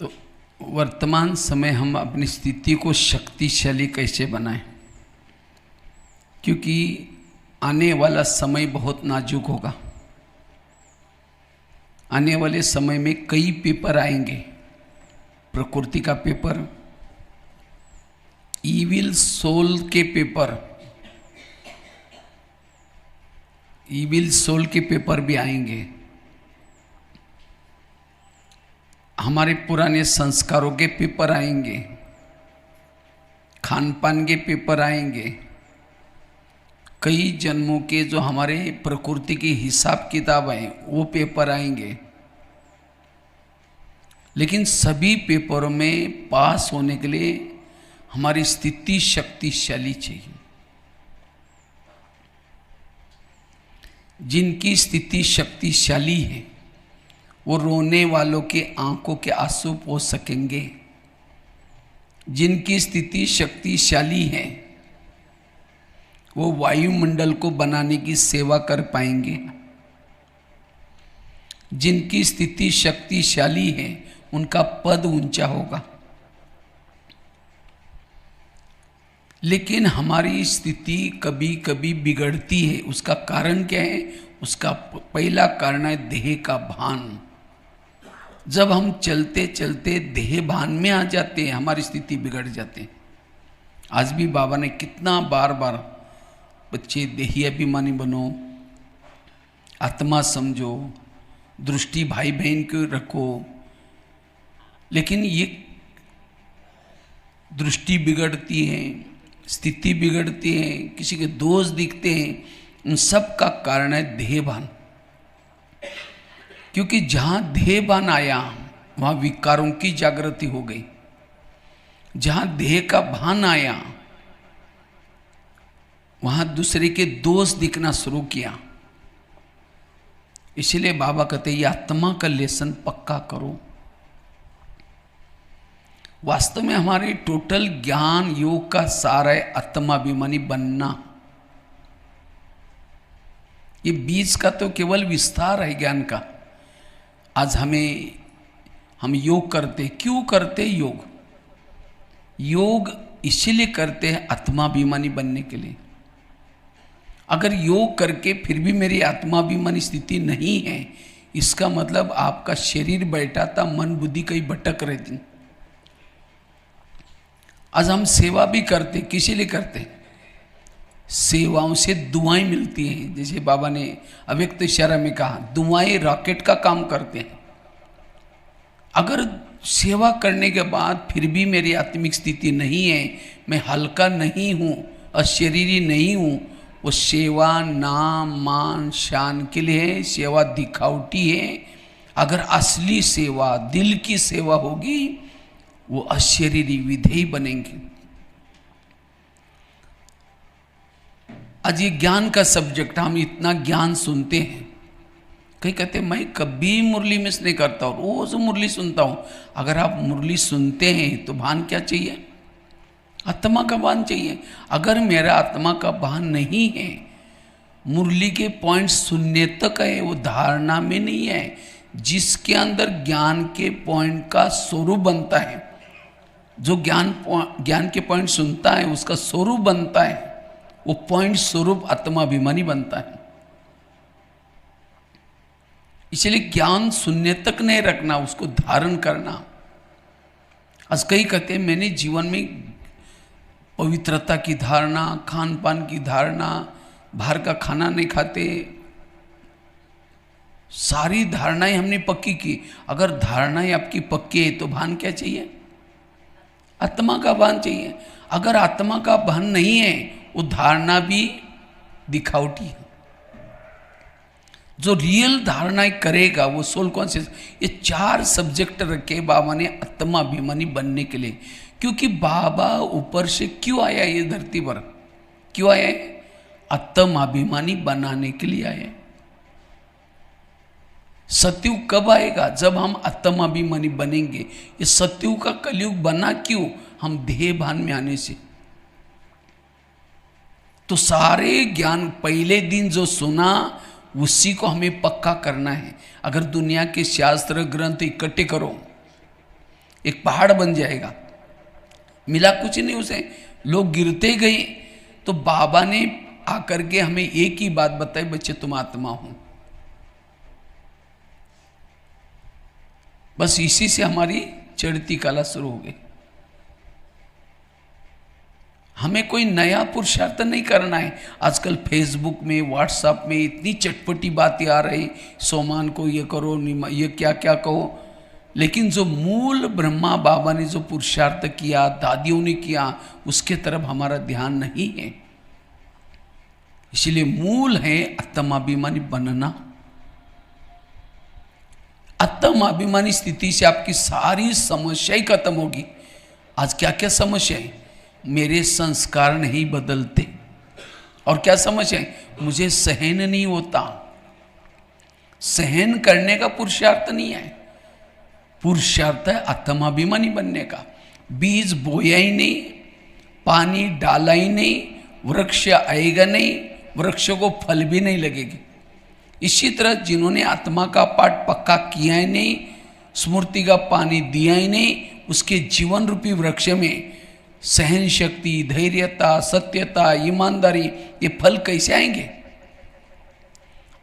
तो वर्तमान समय हम अपनी स्थिति को शक्तिशाली कैसे बनाएं, क्योंकि आने वाला समय बहुत नाजुक होगा। आने वाले समय में कई पेपर आएंगे। प्रकृति का पेपर, ईविल सोल के पेपर, ईविल सोल के पेपर भी आएंगे। हमारे पुराने संस्कारों के पेपर आएंगे, खान पान के पेपर आएंगे, कई जन्मों के जो हमारे प्रकृति की हिसाब किताब हैं वो पेपर आएंगे। लेकिन सभी पेपरों में पास होने के लिए हमारी स्थिति शक्तिशाली चाहिए। जिनकी स्थिति शक्तिशाली है वो रोने वालों के आंखों के आंसू पोंछ सकेंगे। जिनकी स्थिति शक्तिशाली है वो वायुमंडल को बनाने की सेवा कर पाएंगे। जिनकी स्थिति शक्तिशाली है उनका पद ऊंचा होगा। लेकिन हमारी स्थिति कभी कभी बिगड़ती है। उसका कारण क्या है? उसका पहला कारण है देह का भान। जब हम चलते चलते देह भान में आ जाते हैं, हमारी स्थिति बिगड़ जाती है। आज भी बाबा ने कितना बार बार बच्चे देही अभिमानी बनो, आत्मा समझो, दृष्टि भाई बहन को रखो। लेकिन ये दृष्टि बिगड़ती है, स्थिति बिगड़ती है, किसी के दोष दिखते हैं, उन सब का कारण है देहभान। क्योंकि जहां देहभान आया वहां विकारों की जागृति हो गई। जहां देह का भान आया वहां दूसरे के दोष दिखना शुरू किया। इसलिए बाबा कहते ये आत्मा का लेसन पक्का करो। वास्तव में हमारे टोटल ज्ञान योग का सार है आत्माभिमानी बनना। ये बीज का तो केवल विस्तार है ज्ञान का। आज हम योग करते, क्यों करते योग? योग इसीलिए करते हैं आत्माभिमानी बनने के लिए। अगर योग करके फिर भी मेरी आत्माभिमानी स्थिति नहीं है, इसका मतलब आपका शरीर बैठा था, मन बुद्धि कहीं भटक रही थी। आज हम सेवा भी करते, किसी लिए करते? सेवाओं से दुआएं मिलती हैं। जैसे बाबा ने अव्यक्त इशारा में कहा, दुआएं रॉकेट का काम करते हैं। अगर सेवा करने के बाद फिर भी मेरी आत्मिक स्थिति नहीं है, मैं हल्का नहीं हूँ, अशरीरी नहीं हूँ, वो सेवा नाम मान शान के लिए है, सेवा दिखावटी है। अगर असली सेवा, दिल की सेवा होगी, वो अशरीरी विधेय बनेंगे। आज ये ज्ञान का सब्जेक्ट, हम इतना ज्ञान सुनते हैं। कहीं कहते हैं मैं कभी मुरली मिस नहीं करता हूँ, रोज मुरली सुनता हूँ। अगर आप मुरली सुनते हैं तो भान क्या चाहिए? आत्मा का भान चाहिए। अगर मेरा आत्मा का भान नहीं है, मुरली के पॉइंट सुनने तक है, वो धारणा में नहीं है। जिसके अंदर ज्ञान के पॉइंट का स्वरूप बनता है, जो ज्ञान के पॉइंट सुनता है उसका स्वरूप बनता है, वो पॉइंट स्वरूप आत्माभिमानी बनता है। इसलिए ज्ञान सुनने तक नहीं रखना, उसको धारण करना। आज कई कहते हैं मैंने जीवन में पवित्रता की धारणा, खान पान की धारणा, बाहर का खाना नहीं खाते, सारी धारणाएं हमने पक्की की। अगर धारणाएं आपकी पक्की है तो भान क्या चाहिए? आत्मा का भान चाहिए। अगर आत्मा का भान नहीं है, वो धारणा भी दिखावटी है। जो रियल धारणाएं करेगा वो सोल कॉन्शियस। ये 4 सब्जेक्ट रखे बाबा ने आत्माभिमानी बनने के लिए। क्योंकि बाबा ऊपर से क्यों आया ये धरती पर? क्यों आया है? आत्माभिमानी बनाने के लिए आया। सतयुग कब आएगा? जब हम आत्माभिमानी बनेंगे। ये सतयुग का कलयुग बना क्यों? हम देह भान में आने से। तो सारे ज्ञान पहले दिन जो सुना उसी को हमें पक्का करना है। अगर दुनिया के शास्त्र ग्रंथ इकट्ठे करो, एक पहाड़ बन जाएगा। मिला कुछ नहीं उसे, लोग गिरते गए। तो बाबा ने आकर के हमें एक ही बात बताई, बच्चे तुम आत्मा हो। बस इसी से हमारी चढ़ती कला शुरू हो गई। हमें कोई नया पुरुषार्थ नहीं करना है। आजकल फेसबुक में, व्हाट्सएप में इतनी चटपटी बातें आ रही, सोमान को ये करो, ये क्या क्या कहो। लेकिन जो मूल ब्रह्मा बाबा ने जो पुरुषार्थ किया, दादियों ने किया, उसके तरफ हमारा ध्यान नहीं है। इसलिए मूल है आत्माभिमानी बनना। आत्माभिमानी स्थिति से आपकी सारी समस्या ही खत्म होगी। आज क्या क्या समस्या है? मेरे संस्कार नहीं बदलते। और क्या समस्या है? मुझे सहन नहीं होता। सहन करने का पुरुषार्थ नहीं है, पुरुषार्थ है आत्माभिमानी बनने का। बीज बोया ही नहीं, पानी डाला ही नहीं, वृक्ष आएगा नहीं, वृक्ष को फल भी नहीं लगेगी। इसी तरह जिन्होंने आत्मा का पाठ पक्का किया ही नहीं, स्मृति का पानी दिया ही नहीं, उसके जीवन रूपी वृक्ष में सहन शक्ति, धैर्यता, सत्यता, ईमानदारी, ये फल कैसे आएंगे?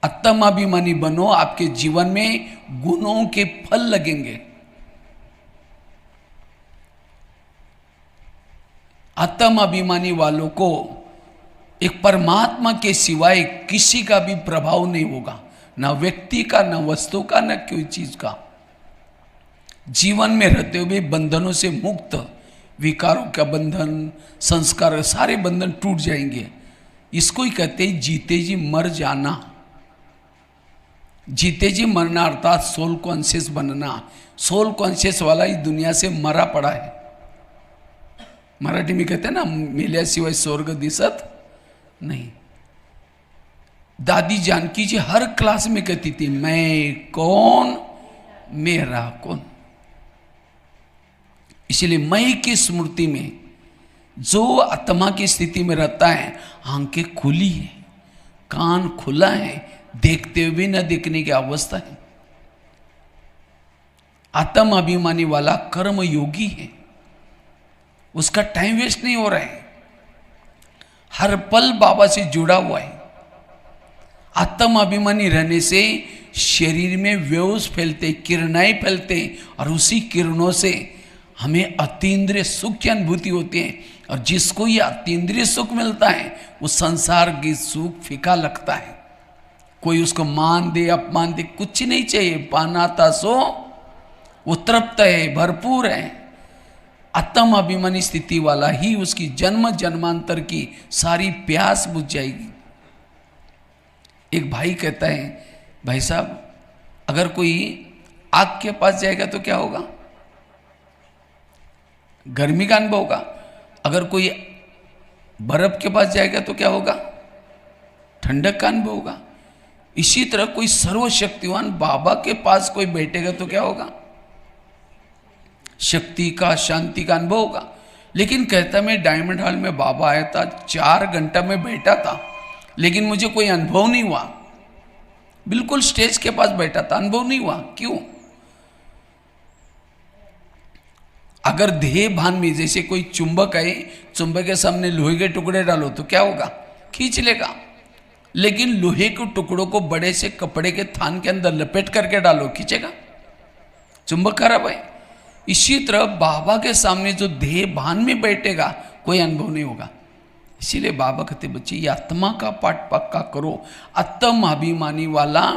आत्माभिमानी बनो, आपके जीवन में गुणों के फल लगेंगे। आत्माभिमानी वालों को एक परमात्मा के सिवाय किसी का भी प्रभाव नहीं होगा, ना व्यक्ति का, ना वस्तु का, ना कोई चीज का। जीवन में रहते हुए बंधनों से मुक्त, विकारों का बंधन, संस्कार, सारे बंधन टूट जाएंगे। इसको ही कहते हैं जीते जी मर जाना। जीते जी मरना अर्थात सोल कॉन्शियस बनना। सोल कॉन्शियस वाला इस दुनिया से मरा पड़ा है। मराठी में कहते हैं ना, मेल्याशिवाय स्वर्ग दिसत नहीं। दादी जानकी जी हर क्लास में कहती थी, मैं कौन, मेरा कौन। इसलिए मैं की स्मृति में जो आत्मा की स्थिति में रहता है, आंखें खुली है, कान खुला है, देखते हुए न देखने की अवस्था है। आत्म अभिमानी वाला कर्म योगी है, उसका टाइम वेस्ट नहीं हो रहा है, हर पल बाबा से जुड़ा हुआ है। आत्म अभिमानी रहने से शरीर में वेव्स फैलते, किरणें फैलते, और उसी किरणों से हमें अतीन्द्रिय सुख की अनुभूति होती है। और जिसको ये अतीन्द्रिय सुख मिलता है, वो संसार की सुख फीका लगता है। कोई उसको मान दे, अपमान दे, कुछ नहीं चाहिए। पाना था सो वो तृप्त है, भरपूर है। आत्म अभिमानी स्थिति वाला ही उसकी जन्म जन्मांतर की सारी प्यास बुझ जाएगी। एक भाई कहता है, भाई साहब अगर कोई आग के पास जाएगा तो क्या होगा? गर्मी का अनुभव होगा। अगर कोई बर्फ के पास जाएगा तो क्या होगा? ठंडक का अनुभव होगा। इसी तरह कोई सर्वशक्तिवान बाबा के पास कोई बैठेगा तो क्या होगा? शक्ति का, शांति का अनुभव होगा। लेकिन कहता मैं डायमंड हॉल में बाबा आया था, 4 घंटा में बैठा था, लेकिन मुझे कोई अनुभव नहीं हुआ। बिल्कुल स्टेज के पास बैठा था, अनुभव नहीं हुआ। क्यों? अगर देह भान में जैसे कोई चुंबक है, चुंबक के सामने लोहे के टुकड़े डालो तो क्या होगा? खींच लेगा। लेकिन लोहे के टुकड़ों को बड़े से कपड़े के थान के अंदर लपेट करके डालो, खींचेगा? चुंबक खराब है। इसी तरह बाबा के सामने जो देह भान में बैठेगा, कोई अनुभव नहीं होगा। इसीलिए बाबा कहते बच्चे ये आत्मा का पाठ पक्का करो। आत्म अभिमानी वाला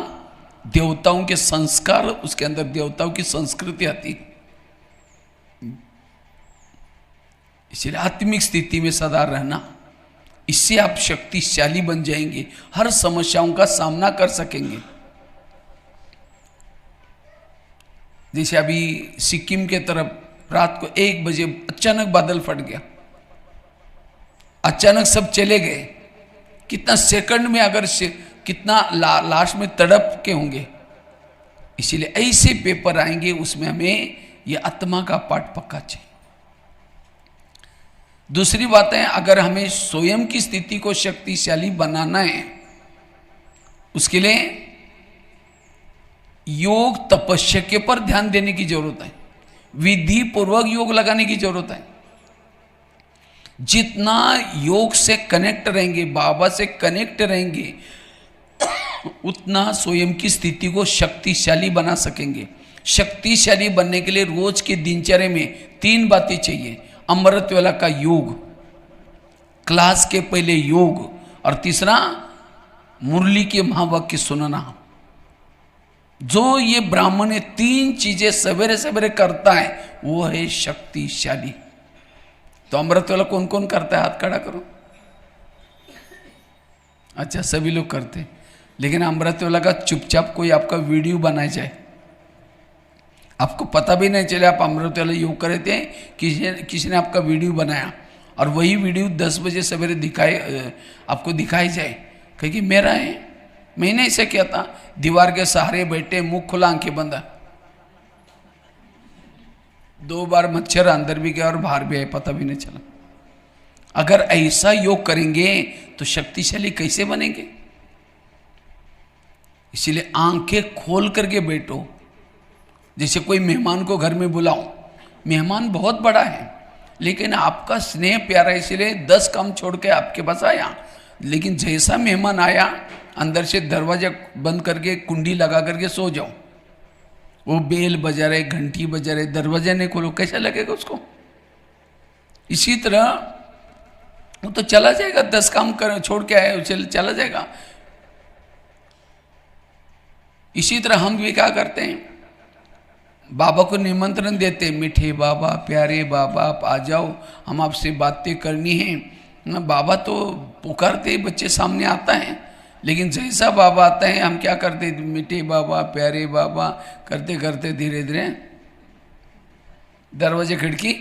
देवताओं के संस्कार, उसके अंदर देवताओं की संस्कृति आती है। इसलिए आत्मिक स्थिति में सदा रहना, इससे आप शक्तिशाली बन जाएंगे, हर समस्याओं का सामना कर सकेंगे। जैसे अभी सिक्किम के तरफ रात को 1 बजे अचानक बादल फट गया, अचानक सब चले गए। कितना सेकंड में अगर कितना लाश में तड़प के होंगे। इसीलिए ऐसे पेपर आएंगे, उसमें हमें ये आत्मा का पाठ पक्का चाहिए। दूसरी बात है, अगर हमें स्वयं की स्थिति को शक्तिशाली बनाना है, उसके लिए योग तपस्या के पर ध्यान देने की जरूरत है। विधि पूर्वक योग लगाने की जरूरत है। जितना योग से कनेक्ट रहेंगे, बाबा से कनेक्ट रहेंगे, उतना स्वयं की स्थिति को शक्तिशाली बना सकेंगे। शक्तिशाली बनने के लिए रोज की दिनचर्या में 3 बातें चाहिए। अमृत वेला का योग, क्लास के पहले योग, और तीसरा मुरली के महावाक्य सुनना। जो ये ब्राह्मण ने 3 चीजें सवेरे सवेरे करता है वो है शक्तिशाली। तो अमृत वेला कौन कौन करता है? हाथ खड़ा करो। अच्छा, सभी लोग करते हैं, लेकिन अमृत वेला का चुपचाप कोई आपका वीडियो बनाया जाए, आपको पता भी नहीं चले आप अमृत वेला योग कर रहे थे, किसी ने आपका वीडियो बनाया और वही वीडियो 10 बजे सवेरे आपको दिखाई जाए, क्योंकि मेरा है, मैंने ऐसे किया था। दीवार के सहारे बैठे, मुंह खुला, आंखें बंद, 2 बार मच्छर अंदर भी गया और बाहर भी आए, पता भी नहीं चला। अगर ऐसा योग करेंगे तो शक्तिशाली कैसे बनेंगे? इसीलिए आंखें खोल करके बैठो। जैसे कोई मेहमान को घर में बुलाओ, मेहमान बहुत बड़ा है लेकिन आपका स्नेह प्यारा, इसीलिए 10 काम छोड़ के आपके पास आया। लेकिन जैसा मेहमान आया, अंदर से दरवाजा बंद करके कुंडी लगा करके सो जाओ। वो बेल बजा रहे, घंटी बजा रहे, दरवाजा नहीं खोलो, कैसा लगेगा उसको? इसी तरह वो तो चला जाएगा, 10 काम कर छोड़ के आया, चला जाएगा। इसी तरह हम भी क्या करते हैं, बाबा को निमंत्रण देते, मीठे बाबा, प्यारे बाबा, आप आ जाओ, हम आपसे बातें करनी है ना। बाबा तो पुकारते ही बच्चे सामने आता है, लेकिन जैसा बाबा आता है हम क्या करते, मीठे बाबा, प्यारे बाबा करते करते धीरे धीरे दरवाजे खिड़की,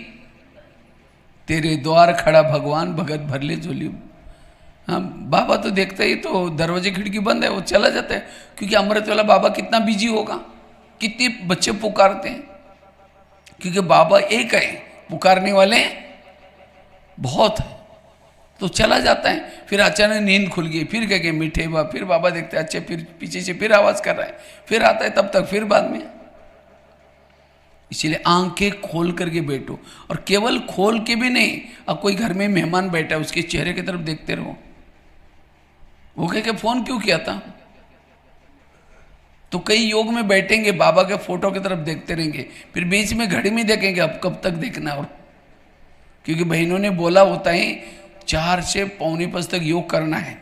तेरे द्वार खड़ा भगवान, भगत भर ले झोली। हाँ, बाबा तो देखते ही तो दरवाजे खिड़की बंद है, वो चला जाता है, क्योंकि अमृत वाला बाबा कितना बिजी होगा, कितने बच्चे पुकारते हैं, क्योंकि बाबा एक है, पुकारने वाले बहुत है, तो चला जाता है। फिर अचानक नींद खुल गई, फिर कह के मीठे बाबा, फिर बाबा देखते हैं, अच्छे, फिर पीछे से फिर आवाज कर रहा है, फिर आता है, तब तक फिर बाद में। इसीलिए आंखें खोल करके बैठो, और केवल खोल के भी नहीं, अब कोई घर में मेहमान बैठा है उसके चेहरे की तरफ देखते रहो। वो कह के फोन क्यों किया था? तो कई योग में बैठेंगे, बाबा के फोटो की तरफ देखते रहेंगे, फिर बीच में घड़ी में देखेंगे अब कब तक देखना। और क्योंकि बहनों ने बोला होता है 4 से 4:45 तक योग करना है,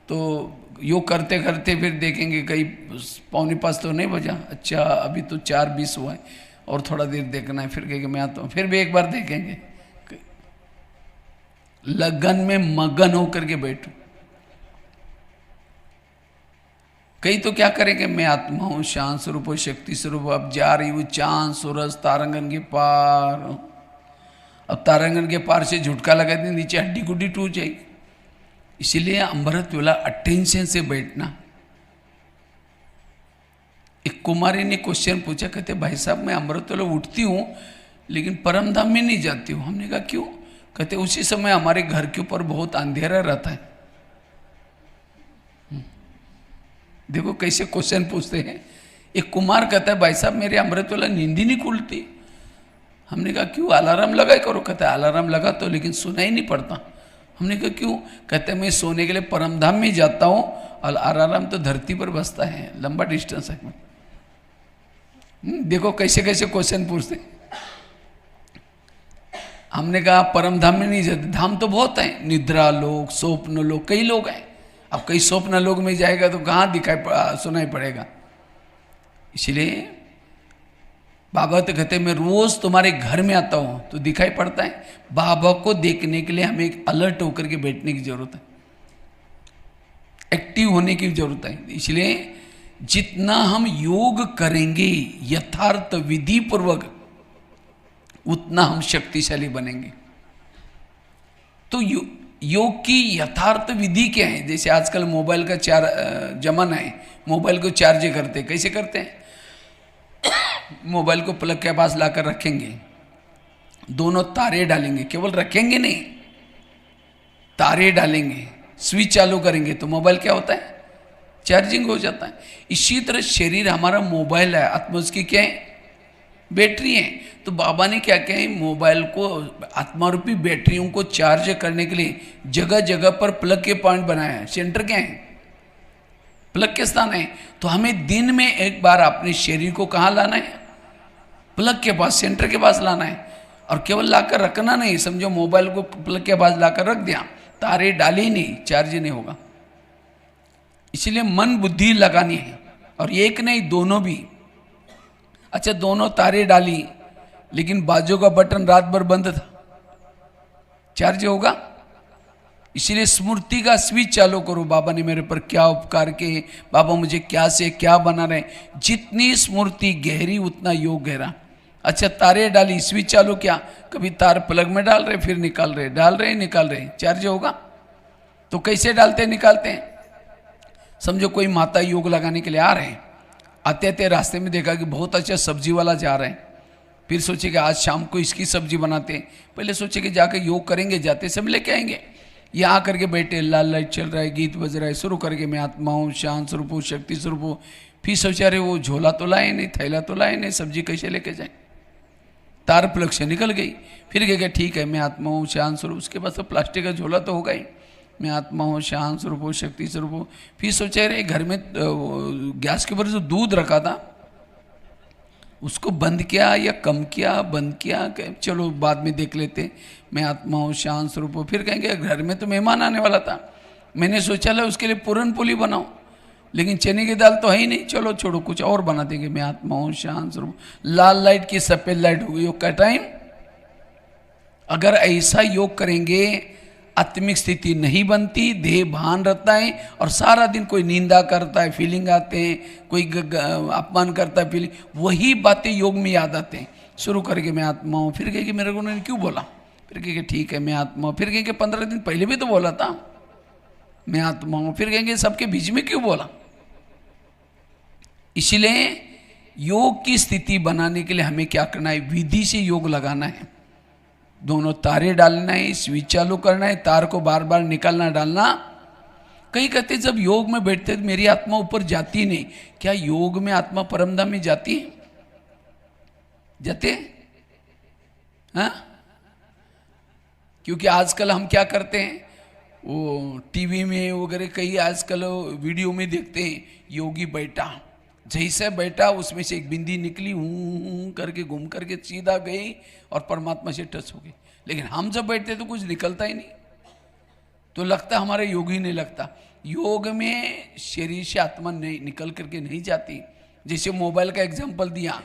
तो योग करते करते फिर देखेंगे कई 4:45 तो नहीं बजा, अच्छा अभी तो 4:20 हुआ है और थोड़ा देर देखना है, फिर कहेंगे मैं आता हूँ, फिर भी एक बार देखेंगे। लगन में मगन होकर के बैठो। कई तो क्या करेंगे, मैं आत्मा हूं, शांत स्वरूप, शक्ति स्वरूप, अब जा रही हूँ चांद सूरज तारंगन के पार। अब तारंगन के पार से झुटका लगा दे, नीचे हड्डी गुड्डी टूट जाएगी। इसीलिए अमृत वेला अटेंशन से बैठना। एक कुमारी ने क्वेश्चन पूछा, कहते भाई साहब मैं अमृत वेला उठती हूँ लेकिन परम धाम में नहीं जाती हूँ। हमने कहा क्यों? कहते उसी समय हमारे घर के ऊपर बहुत अंधेरा रहता है। देखो कैसे क्वेश्चन पूछते हैं। एक कुमार कहता है भाई साहब मेरे अमृत वेला नींद ही नहीं खुलती। हमने कहा क्यों? अलार्म लगाए करो। कहता है अलार्म लगा तो लेकिन सुना ही नहीं पड़ता। हमने कहा क्यों? कहते मैं सोने के लिए परमधाम में जाता हूँ और अलार्म तो धरती पर बजता है, लंबा डिस्टेंस है। देखो कैसे कैसे क्वेश्चन पूछते। हमने कहा परमधाम में नहीं जाते, धाम तो बहुत है, निद्रा लोक, स्वप्न लोक, कई लोग हैं। अब कई स्वप्न लोक में जाएगा तो कहाँ सुनाई पड़ेगा। इसलिए बाबा तो कहते मैं रोज तुम्हारे घर में आता हूं तो दिखाई पड़ता है। बाबा को देखने के लिए हमें एक अलर्ट होकर के बैठने की जरूरत है, एक्टिव होने की जरूरत है। इसलिए जितना हम योग करेंगे यथार्थ विधि पूर्वक उतना हम शक्तिशाली बनेंगे। तो योग की यथार्थ विधि क्या है? जैसे आजकल मोबाइल का जमाना है, मोबाइल को चार्ज करते, कैसे करते हैं? मोबाइल को प्लग के पास लाकर रखेंगे, दोनों तारे डालेंगे, केवल रखेंगे नहीं, तारे डालेंगे, स्विच चालू करेंगे तो मोबाइल क्या होता है? चार्जिंग हो जाता है। इसी तरह शरीर हमारा मोबाइल है, आत्मा उसकी क्या है? बैटरी है। तो बाबा ने क्या किया है, मोबाइल को आत्मा रूपी बैटरियों को चार्ज करने के लिए जगह जगह पर प्लग के पॉइंट बनाया है। सेंटर क्या है, प्लग के स्थान है। तो हमें दिन में एक बार अपने शरीर को कहाँ लाना है, प्लग के पास, सेंटर के पास लाना है। और केवल लाकर रखना नहीं, समझो मोबाइल को प्लग के पास लाकर रख दिया, तारे डाली नहीं, चार्ज नहीं होगा। इसलिए मन बुद्धि लगानी है, और एक नहीं दोनों भी। अच्छा, दोनों तारे डाली, लेकिन बाजू का बटन रात भर बंद था, चार्ज होगा? इसलिए स्मृति का स्विच चालू करो, बाबा ने मेरे पर क्या उपकार किए, बाबा मुझे क्या से क्या बना रहे। जितनी स्मृति गहरी उतना योग गहरा। अच्छा, तारे डाली, स्विच चालू किया, कभी तार प्लग में डाल रहे फिर निकाल रहे, डाल रहे निकाल रहे, चार्ज होगा? तो कैसे डालते निकालते हैं? समझो कोई माता योग लगाने के लिए आ रहे हैं, आते आते रास्ते में देखा कि बहुत अच्छा सब्जी वाला जा रहे हैं, फिर सोचे कि आज शाम को इसकी सब्जी बनाते हैं। पहले सोचे कि जाकर योग करेंगे, जाते सब लेके आएंगे। यहाँ करके बैठे, लाल लाइट चल रहा है, गीत बज रहा है, शुरू करके मैं आत्मा हूँ, शांत स्वरूप हूँ, शक्ति स्वरूप हूँ। फिर सोचा रहे वो झोला तो लाए नहीं, थैला तो लाए नहीं, सब्जी कैसे लेके जाए? तार प्लग से निकल गई। फिर कह गया ठीक है मैं आत्मा हूँ, शांत स्वरूप। उसके बाद तो प्लास्टिक का झोला तो होगा ही, मैं आत्मा हूँ, शांत स्वरूप हूँ, शक्ति स्वरूप हूँ। फिर सोचा रहे घर में गैस के ऊपर जो दूध रखा था उसको बंद किया या कम किया, बंद किया, चलो बाद में देख लेते, मैं आत्मा हूँ, शांत स्वरूप हूँ। फिर कहेंगे घर में तो मेहमान आने वाला था, मैंने सोचा ला उसके लिए पूरन पोली बनाऊं, लेकिन चने की दाल तो है ही नहीं, चलो छोड़ो कुछ और बना देंगे, मैं आत्मा हूँ, शांत स्वरूप। लाल लाइट की सफेद लाइट हो गई योग का टाइम। अगर ऐसा योग करेंगे आत्मिक स्थिति नहीं बनती, देह भान रहता है, और सारा दिन कोई निंदा करता है, फीलिंग आते हैं, कोई अपमान करता है, फीलिंग, वही बातें योग में याद आते हैं। शुरू करके मैं आत्मा हूँ, फिर कहेंगे मेरे को उन्होंने क्यों बोला, फिर कहेंगे ठीक है मैं आत्मा हूँ, फिर कहेंगे 15 दिन पहले भी तो बोला था मैं आत्मा हूँ, फिर कहेंगे सबके बीच में क्यों बोला। इसलिए योग की स्थिति बनाने के लिए हमें क्या करना है, विधि से योग लगाना है। दोनों तारे डालना है, स्विच चालू करना है, तार को बार बार निकालना डालना। कई कहते जब योग में बैठते तो मेरी आत्मा ऊपर जाती नहीं, क्या योग में आत्मा परमधाम में जाती है? जाते हाँ? क्योंकि आजकल हम क्या करते हैं, वो टीवी में वगैरह कई आजकल वीडियो में देखते हैं, योगी बैठा, जैसे बैठा उसमें से एक बिंदी निकली, हूँ करके घूम करके सीधा गई और परमात्मा से टच हो गई। लेकिन हम जब बैठते तो कुछ निकलता ही नहीं, तो लगता हमारा योग ही नहीं लगता। योग में शरीर से आत्मा नहीं निकल करके नहीं जाती। जैसे मोबाइल का एग्जांपल दिया,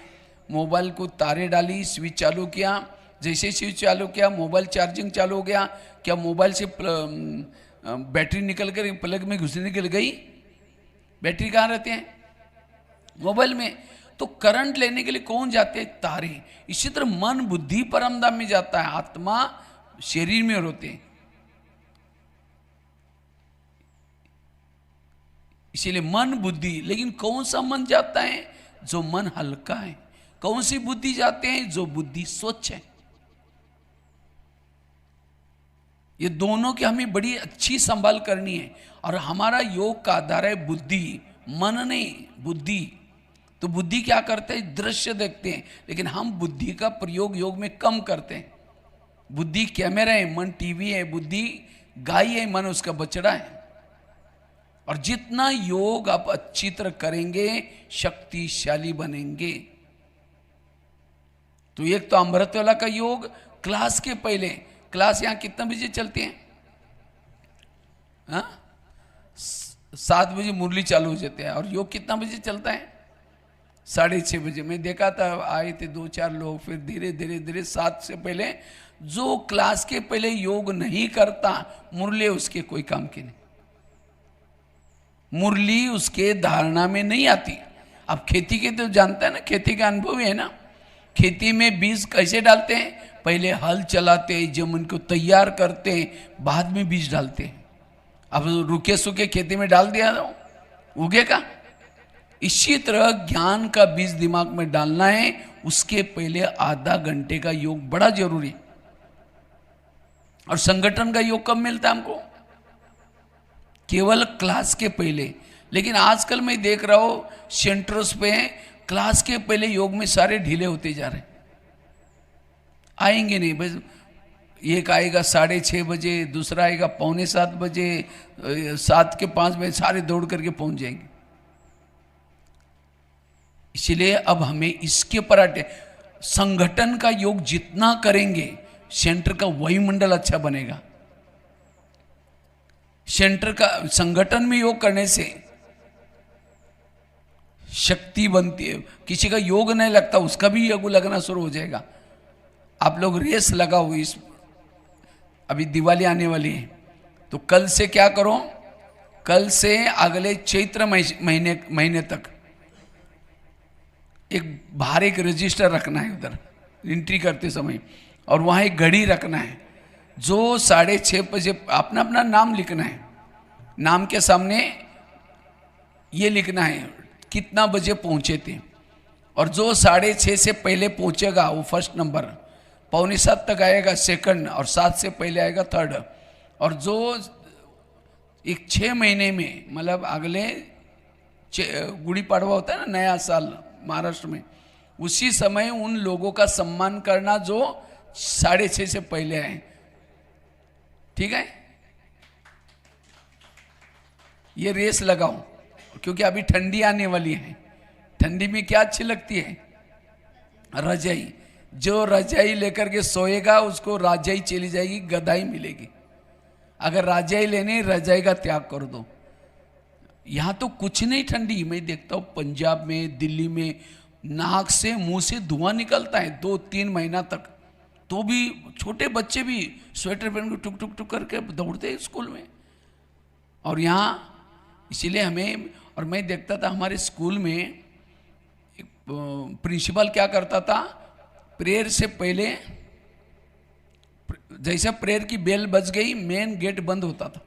मोबाइल को तारे डाली, स्विच चालू किया, जैसे स्विच चालू किया मोबाइल चार्जिंग चालू हो गया, क्या मोबाइल से बैटरी निकल कर प्लग में घुसने के लिए गई? बैटरी कहाँ रहते हैं? मोबाइल में। तो करंट लेने के लिए कौन जाते हैं? तारे। इसी तरह मन बुद्धि परमधाम में जाता है, आत्मा शरीर में होते हैं। इसीलिए मन बुद्धि, लेकिन कौन सा मन जाता है? जो मन हल्का है। कौन सी बुद्धि जाते हैं? जो बुद्धि स्वच्छ है। ये दोनों की हमें बड़ी अच्छी संभाल करनी है। और हमारा योग का आधार है बुद्धि, मन नहीं, बुद्धि। तो बुद्धि क्या करते हैं? दृश्य देखते हैं, लेकिन हम बुद्धि का प्रयोग योग में कम करते हैं। बुद्धि कैमरा है, मन टीवी है, बुद्धि गाय है, मन उसका बछड़ा है। और जितना योग आप अच्छी तरह करेंगे शक्तिशाली बनेंगे। तो एक तो अमृतवेला का योग क्लास के पहले, क्लास यहां कितना बजे चलती है? 7 बजे मुरली चालू हो जाते हैं। और योग कितना बजे चलता है? 6:30 बजे। मैं देखा था आए थे 2-4 लोग, फिर धीरे धीरे धीरे 7 से पहले। जो क्लास के पहले योग नहीं करता, मुरली उसके कोई काम की नहीं, मुरली उसके धारणा में नहीं आती। अब खेती के तो जानता है ना, खेती का अनुभव है ना। खेती में बीज कैसे डालते हैं? पहले हल चलाते हैं, जमीन को तैयार करते हैं, बाद में बीज डालते हैं। अब रुके सूखे खेती में डाल दिया तो उगेगा? इसी तरह ज्ञान का बीज दिमाग में डालना है, उसके पहले आधा घंटे का योग बड़ा जरूरी है। और संगठन का योग कब मिलता है हमको? केवल क्लास के पहले। लेकिन आजकल मैं देख रहा हूं सेंटर्स पे क्लास के पहले योग में सारे ढीले होते जा रहे हैं, आएंगे नहीं। बस एक आएगा 6:30 बजे, दूसरा आएगा 6:45 बजे, 7:05 सारे दौड़ करके पहुंच जाएंगे। इसलिए अब हमें इसके पर संगठन का योग जितना करेंगे सेंटर का वायुमंडल अच्छा बनेगा। सेंटर का संगठन में योग करने से शक्ति बनती है। किसी का योग नहीं लगता उसका भी योग लगना शुरू हो जाएगा। आप लोग रेस लगाओ, इस अभी दिवाली आने वाली है तो कल से क्या करो, कल से अगले चैत्र महीने तक एक बाहर एक रजिस्टर रखना है उधर एंट्री करते समय, और वहाँ एक घड़ी रखना है जो 6:30 बजे अपना अपना नाम लिखना है। नाम के सामने ये लिखना है कितना बजे पहुँचे थे, और जो 6:30 से पहले पहुँचेगा वो फर्स्ट नंबर, 6:45 तक आएगा सेकंड, और 7 से पहले आएगा थर्ड। और जो एक 6 महीने में मतलब अगले गुड़ी पड़वा होता है ना, नया साल महाराष्ट्र में, उसी समय उन लोगों का सम्मान करना जो 6:30 से पहले आए। ठीक है, ये रेस लगाओ क्योंकि अभी ठंडी आने वाली है। ठंडी में क्या अच्छी लगती है, रजाई। जो रजाई लेकर के सोएगा उसको रजाई चली जाएगी, गदाई मिलेगी। अगर रजाई लेने, रजाई का त्याग कर दो। यहाँ तो कुछ नहीं ठंडी, मैं देखता हूँ पंजाब में, दिल्ली में नाक से मुंह से धुआं निकलता है 2-3 महीना तक, तो भी छोटे बच्चे भी स्वेटर पहन के टुक टुक टुक करके दौड़ते हैं स्कूल में। और यहाँ इसीलिए हमें, और मैं देखता था हमारे स्कूल में प्रिंसिपल क्या करता था, प्रेयर से पहले जैसे प्रेयर की बेल बज गई मेन गेट बंद होता था,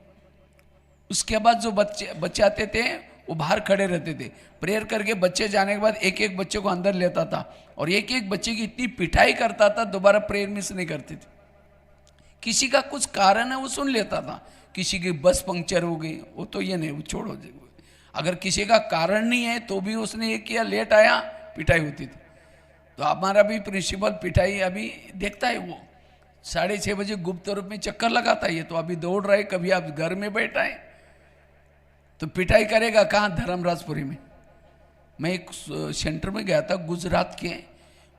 उसके बाद जो बच्चे आते थे वो बाहर खड़े रहते थे। प्रेयर करके बच्चे जाने के बाद एक एक बच्चे को अंदर लेता था और एक एक बच्चे की इतनी पिटाई करता था, दोबारा प्रेयर मिस नहीं करते थे। किसी का कुछ कारण है वो सुन लेता था, किसी की बस पंक्चर हो गई वो तो ये नहीं, वो छोड़ो। अगर किसी का कारण नहीं है तो भी उसने ये किया, लेट आया, पिटाई होती थी। तो हमारा भी प्रिंसिपल पिटाई अभी देखता है, वो 6:30 बजे गुप्त रूप में चक्कर लगाता है। ये तो अभी दौड़ रहा है, कभी आप घर में बैठा है तो पिटाई करेगा कहाँ, धर्मराजपुरी में। मैं एक सेंटर में गया था गुजरात के,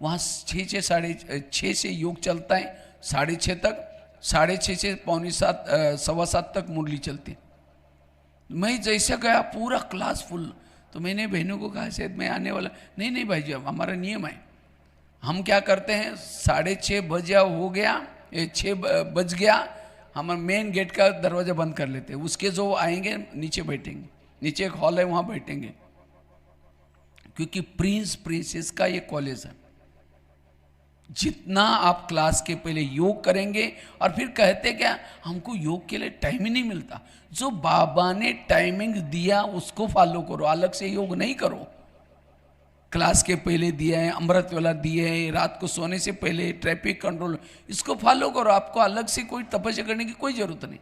वहाँ 6 से योग चलता है 6:30 तक, 6:30 से 6:45 7:15 तक मुरली चलती। मैं जैसे गया पूरा क्लास फुल, तो मैंने बहनों को कहा शायद मैं आने वाला, नहीं नहीं भाई जी हमारा नियम है, हम क्या करते हैं 6:30 बजे हो गया, 6 बज गया, हम मेन गेट का दरवाजा बंद कर लेते हैं। उसके जो आएंगे नीचे बैठेंगे, नीचे एक हॉल है वहाँ बैठेंगे, क्योंकि प्रिंस प्रिंसेस का ये कॉलेज है। जितना आप क्लास के पहले योग करेंगे, और फिर कहते क्या हमको योग के लिए टाइम ही नहीं मिलता। जो बाबा ने टाइमिंग दिया उसको फॉलो करो, अलग से योग नहीं करो। क्लास के पहले दिया है, अमृत वाला दिया है, रात को सोने से पहले ट्रैफिक कंट्रोल, इसको फॉलो करो। आपको अलग से कोई तपस्या करने की कोई जरूरत नहीं,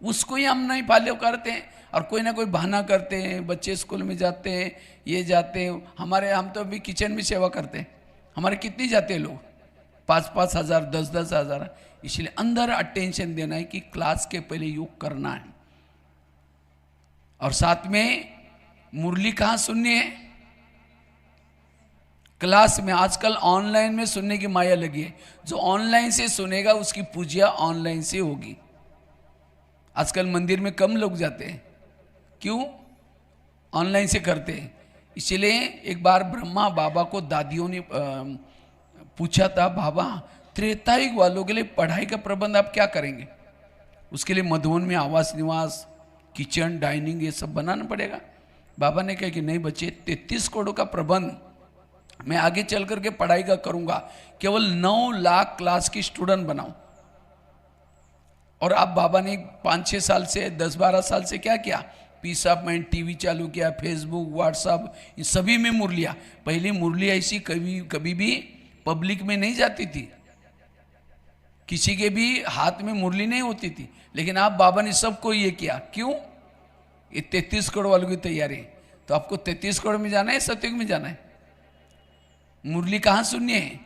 उसको ही हम नहीं फॉलो करते हैं। और कोई ना कोई बहाना करते हैं, बच्चे स्कूल में जाते हैं, ये जाते हैं, हम तो अभी किचन में सेवा करते हैं, हमारे कितने जाते हैं लोग, 5-5 हज़ार 10-10 हज़ार। इसलिए अंदर अटेंशन देना है कि क्लास के पहले योग करना है। और साथ में मुरली कहाँ सुननी है, क्लास में। आजकल ऑनलाइन में सुनने की माया लगी है, जो ऑनलाइन से सुनेगा उसकी पूजा ऑनलाइन से होगी। आजकल मंदिर में कम लोग जाते हैं, क्यों, ऑनलाइन से करते हैं। इसलिए एक बार ब्रह्मा बाबा को दादियों ने पूछा था, बाबा त्रेतायुग वालों के लिए पढ़ाई का प्रबंध आप क्या करेंगे, उसके लिए मधुबन में आवास निवास, किचन, डाइनिंग ये सब बनाना पड़ेगा। बाबा ने कहा कि नहीं बच्चे, 33 करोड़ का प्रबंध मैं आगे चल करके पढ़ाई का करूंगा, केवल 9 लाख क्लास की स्टूडेंट बनाऊं। और अब बाबा ने 5-6 साल से 10-12 साल से क्या किया, पीस ऑफ माइंड टीवी चालू किया, फेसबुक व्हाट्सअप इन सभी में मुरलियाँ। पहली मुरली ऐसी कभी भी पब्लिक में नहीं जाती थी, किसी के भी हाथ में मुरली नहीं होती थी। लेकिन आप बाबा ने सबको ये किया, क्यों, ये 33 करोड़ वालों की तैयारी। तो आपको 33 करोड़ में जाना है, सतयुग में जाना है, मुरली कहाँ सुननी है?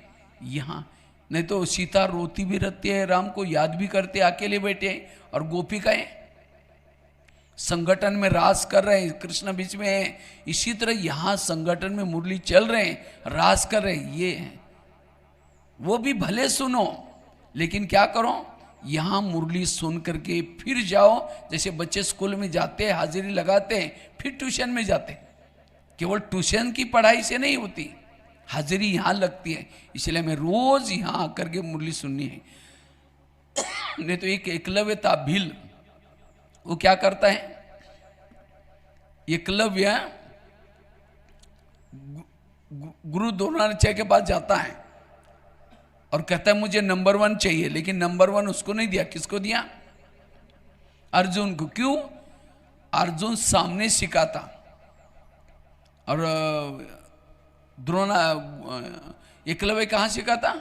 यहाँ। नहीं तो सीता रोती भी रहती है, राम को याद भी करते, अकेले बैठे हैं, और गोपिकाएं संगठन में रास कर रहे हैं, कृष्ण बीच में है। इसी तरह यहाँ संगठन में मुरली चल रहे हैं, रास कर रहे हैं, ये है। वो भी भले सुनो, लेकिन क्या करो, यहाँ मुरली सुन करके फिर जाओ। जैसे बच्चे स्कूल में जाते हैं, हाजिरी लगाते हैं, फिर ट्यूशन में जाते हैं। केवल ट्यूशन की पढ़ाई से नहीं होती, हाजिरी यहाँ लगती है। इसलिए मैं रोज यहाँ आकर के मुरली सुननी है। नहीं तो एक एकलव्य था भील, वो क्या करता है, एकलव्य गुरु द्रोणाचार्य के पास जाता है और कहता है मुझे नंबर 1 चाहिए, लेकिन नंबर 1 उसको नहीं दिया। किसको दिया? अर्जुन को। क्यों? अर्जुन सामने सिखाता, और एकलव्य कहाँ सिखाता?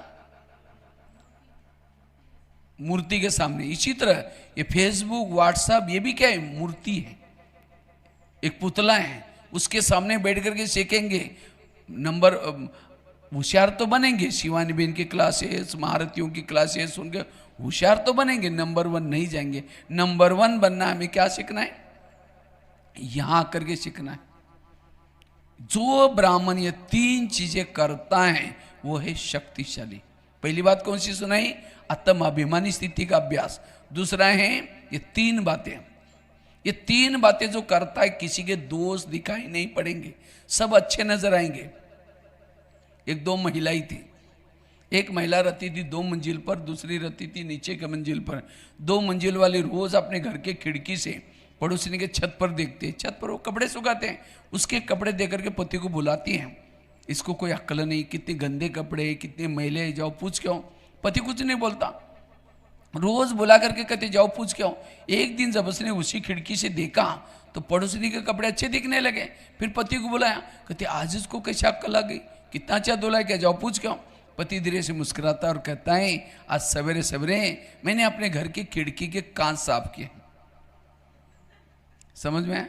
मूर्ति के सामने। इसी तरह ये फेसबुक, व्हाट्सएप, ये भी क्या है? मूर्ति है, एक पुतला है, उसके सामने बैठ करके सीखेंगे। नंबर होशियार तो बनेंगे, शिवानी बहन की क्लासेस, महारथियों की क्लासेस सुन के होशियार तो बनेंगे, नंबर 1 नहीं जाएंगे। नंबर 1 बनना हमें क्या सीखना है? यहां आकर के सीखना है। जो ब्राह्मण ये 3 चीजें करता है वो है शक्तिशाली। पहली बात कौन सी सुनाई? आत्म अभिमानी स्थिति का अभ्यास। दूसरा है ये 3 बातें। ये 3 बातें जो करता है, किसी के दोष दिखाई नहीं पड़ेंगे, सब अच्छे नजर आएंगे। एक 2 महिलाएं थी, एक महिला रहती थी 2 मंजिल पर, दूसरी रहती थी नीचे के मंजिल पर। 2 मंजिल वाले रोज अपने घर के खिड़की से पड़ोसी के छत पर देखते, छत पर वो कपड़े सुखाते हैं, उसके कपड़े देख करके पति को बुलाती हैं, इसको कोई अक्ल नहीं, कितने गंदे कपड़े, कितने मैले, जाओ पूछ के आओ। पति कुछ नहीं बोलता, रोज बुला करके कहते जाओ पूछ के आओ। एक दिन जब उसने उसी खिड़की से देखा तो पड़ोसी के कपड़े अच्छे दिखने लगे। फिर पति को बुलाया, कहते आज इसको कैसे अक्ल आ गई, कितना अच्छा धुला, क्या जाओ पूछ के आओ। पति धीरे से मुस्कुराता और कहता है आज सवेरे सवेरे मैंने अपने घर की खिड़की के कांच साफ किए। समझ में?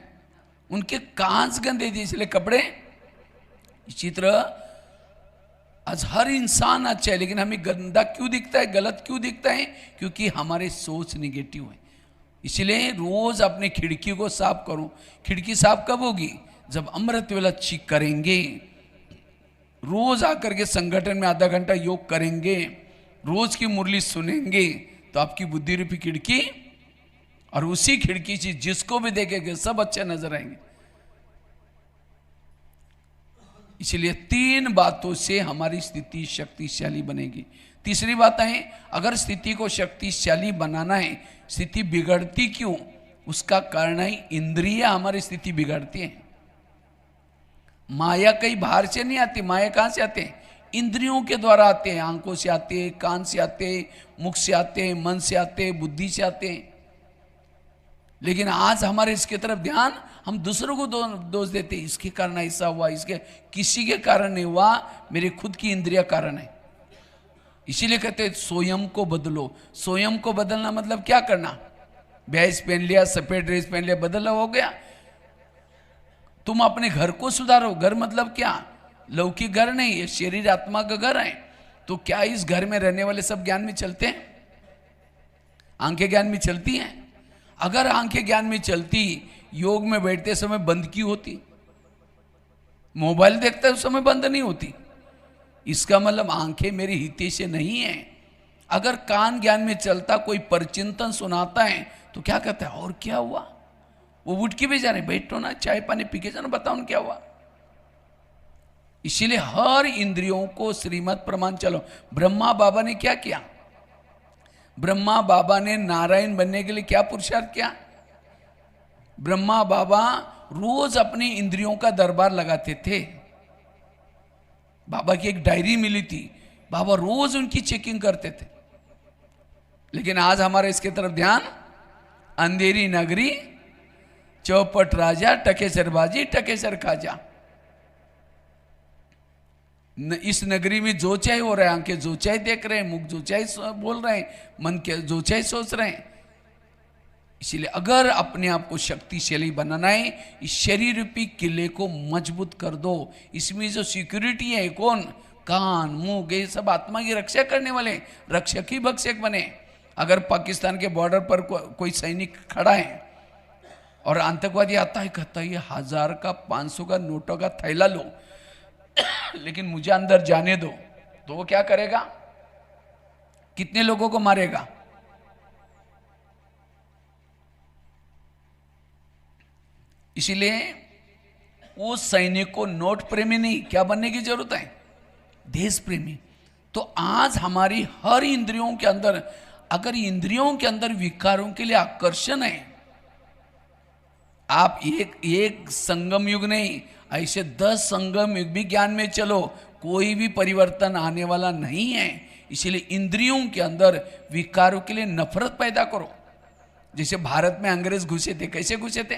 उनके कांच गंदे थे इसलिए कपड़े। इसी तरह आज हर इंसान अच्छा है, लेकिन हमें गंदा क्यों दिखता है, गलत क्यों दिखता है? क्योंकि हमारे सोच निगेटिव है। इसलिए रोज अपने खिड़की को साफ करो। खिड़की साफ कब होगी? जब अमृत वेला चीख करेंगे, रोज आकर के संगठन में आधा घंटा योग करेंगे, रोज की मुरली सुनेंगे, तो आपकी बुद्धि रूपी खिड़की, और उसी खिड़की से जिसको भी देखेंगे सब अच्छे नजर आएंगे। इसलिए 3 बातों से हमारी स्थिति शक्तिशाली बनेगी। तीसरी बात है, अगर स्थिति को शक्तिशाली बनाना है, स्थिति बिगड़ती क्यों? उसका कारण है इंद्रियां हमारी स्थिति बिगाड़ती हैं। माया कहीं बाहर से नहीं आती, माया कहां से आते हैं? इंद्रियों के द्वारा आते हैं। आंखों से आते हैं, कान से आते हैं, मुख से आते हैं, मन से आते हैं, बुद्धि से आते हैं। लेकिन आज हमारे इसके तरफ ध्यान, हम दूसरों को दोष देते हैं, इसके कारण ऐसा हुआ, इसके किसी के कारण नहीं हुआ, मेरे खुद की इंद्रिया कारण है। इसीलिए कहते हैं स्वयं को बदलो। स्वयं को बदलना मतलब क्या करना? भैंस पहन लिया, सफेद ड्रेस पहन लिया, बदला हो गया। तुम अपने घर को सुधारो। घर मतलब क्या? लौकिक घर नहीं, ये शरीर आत्मा का घर है। तो क्या इस घर में रहने वाले सब ज्ञान में चलते हैं? आंखें ज्ञान में चलती हैं? अगर आंखें ज्ञान में चलती, योग में बैठते समय बंद की होती, मोबाइल देखते उस समय बंद नहीं होती। इसका मतलब आंखें मेरी हिते से नहीं है। अगर कान ज्ञान में चलता, कोई परचिंतन सुनाता है तो क्या कहता है, और क्या हुआ? वो उठ के भी जा रहे, बैठो ना, चाय पानी पी के जाना, बताओ क्या हुआ। इसीलिए हर इंद्रियों को श्रीमत प्रमाण चलो। ब्रह्मा बाबा ने क्या किया? ब्रह्मा बाबा ने नारायण बनने के लिए क्या पुरुषार्थ किया? ब्रह्मा बाबा रोज अपनी इंद्रियों का दरबार लगाते थे। बाबा की एक डायरी मिली थी, बाबा रोज उनकी चेकिंग करते थे। लेकिन आज हमारे इसके तरफ ध्यान, अंधेरी नगरी, चौपट राजा, टकेसरबाजी, टकेसर खाजा। इस नगरी में जो चाहे हो रहा है, आंखें जो चाहे देख रहे हैं, मुख जो चाहे बोल रहे हैं, मन के जो चाहे सोच रहे हैं। इसीलिए अगर अपने आप को शक्तिशाली बनाना है, इस शरीर रूपी किले को मजबूत कर दो। इसमें जो सिक्योरिटी है कौन? कान मुंह ये सब आत्मा की रक्षा करने वाले, रक्षक ही भक्षक बने। अगर पाकिस्तान के बॉर्डर पर कोई सैनिक खड़ा है और आतंकवादी आता है, कहता है ये 1000 का 500 का नोटों का थैला लो लेकिन मुझे अंदर जाने दो, तो वो क्या करेगा? कितने लोगों को मारेगा? इसीलिए वो सैनिक को नोट प्रेमी नहीं, क्या बनने की जरूरत है? देश प्रेमी। तो आज हमारी हर इंद्रियों के अंदर, अगर इंद्रियों के अंदर विकारों के लिए आकर्षण है, आप एक संगम युग नहीं, ऐसे 10 संगम युग भी ज्ञान में चलो, कोई भी परिवर्तन आने वाला नहीं है। इसीलिए इंद्रियों के अंदर विकारों के लिए नफरत पैदा करो। जैसे भारत में अंग्रेज घुसे थे, कैसे घुसे थे?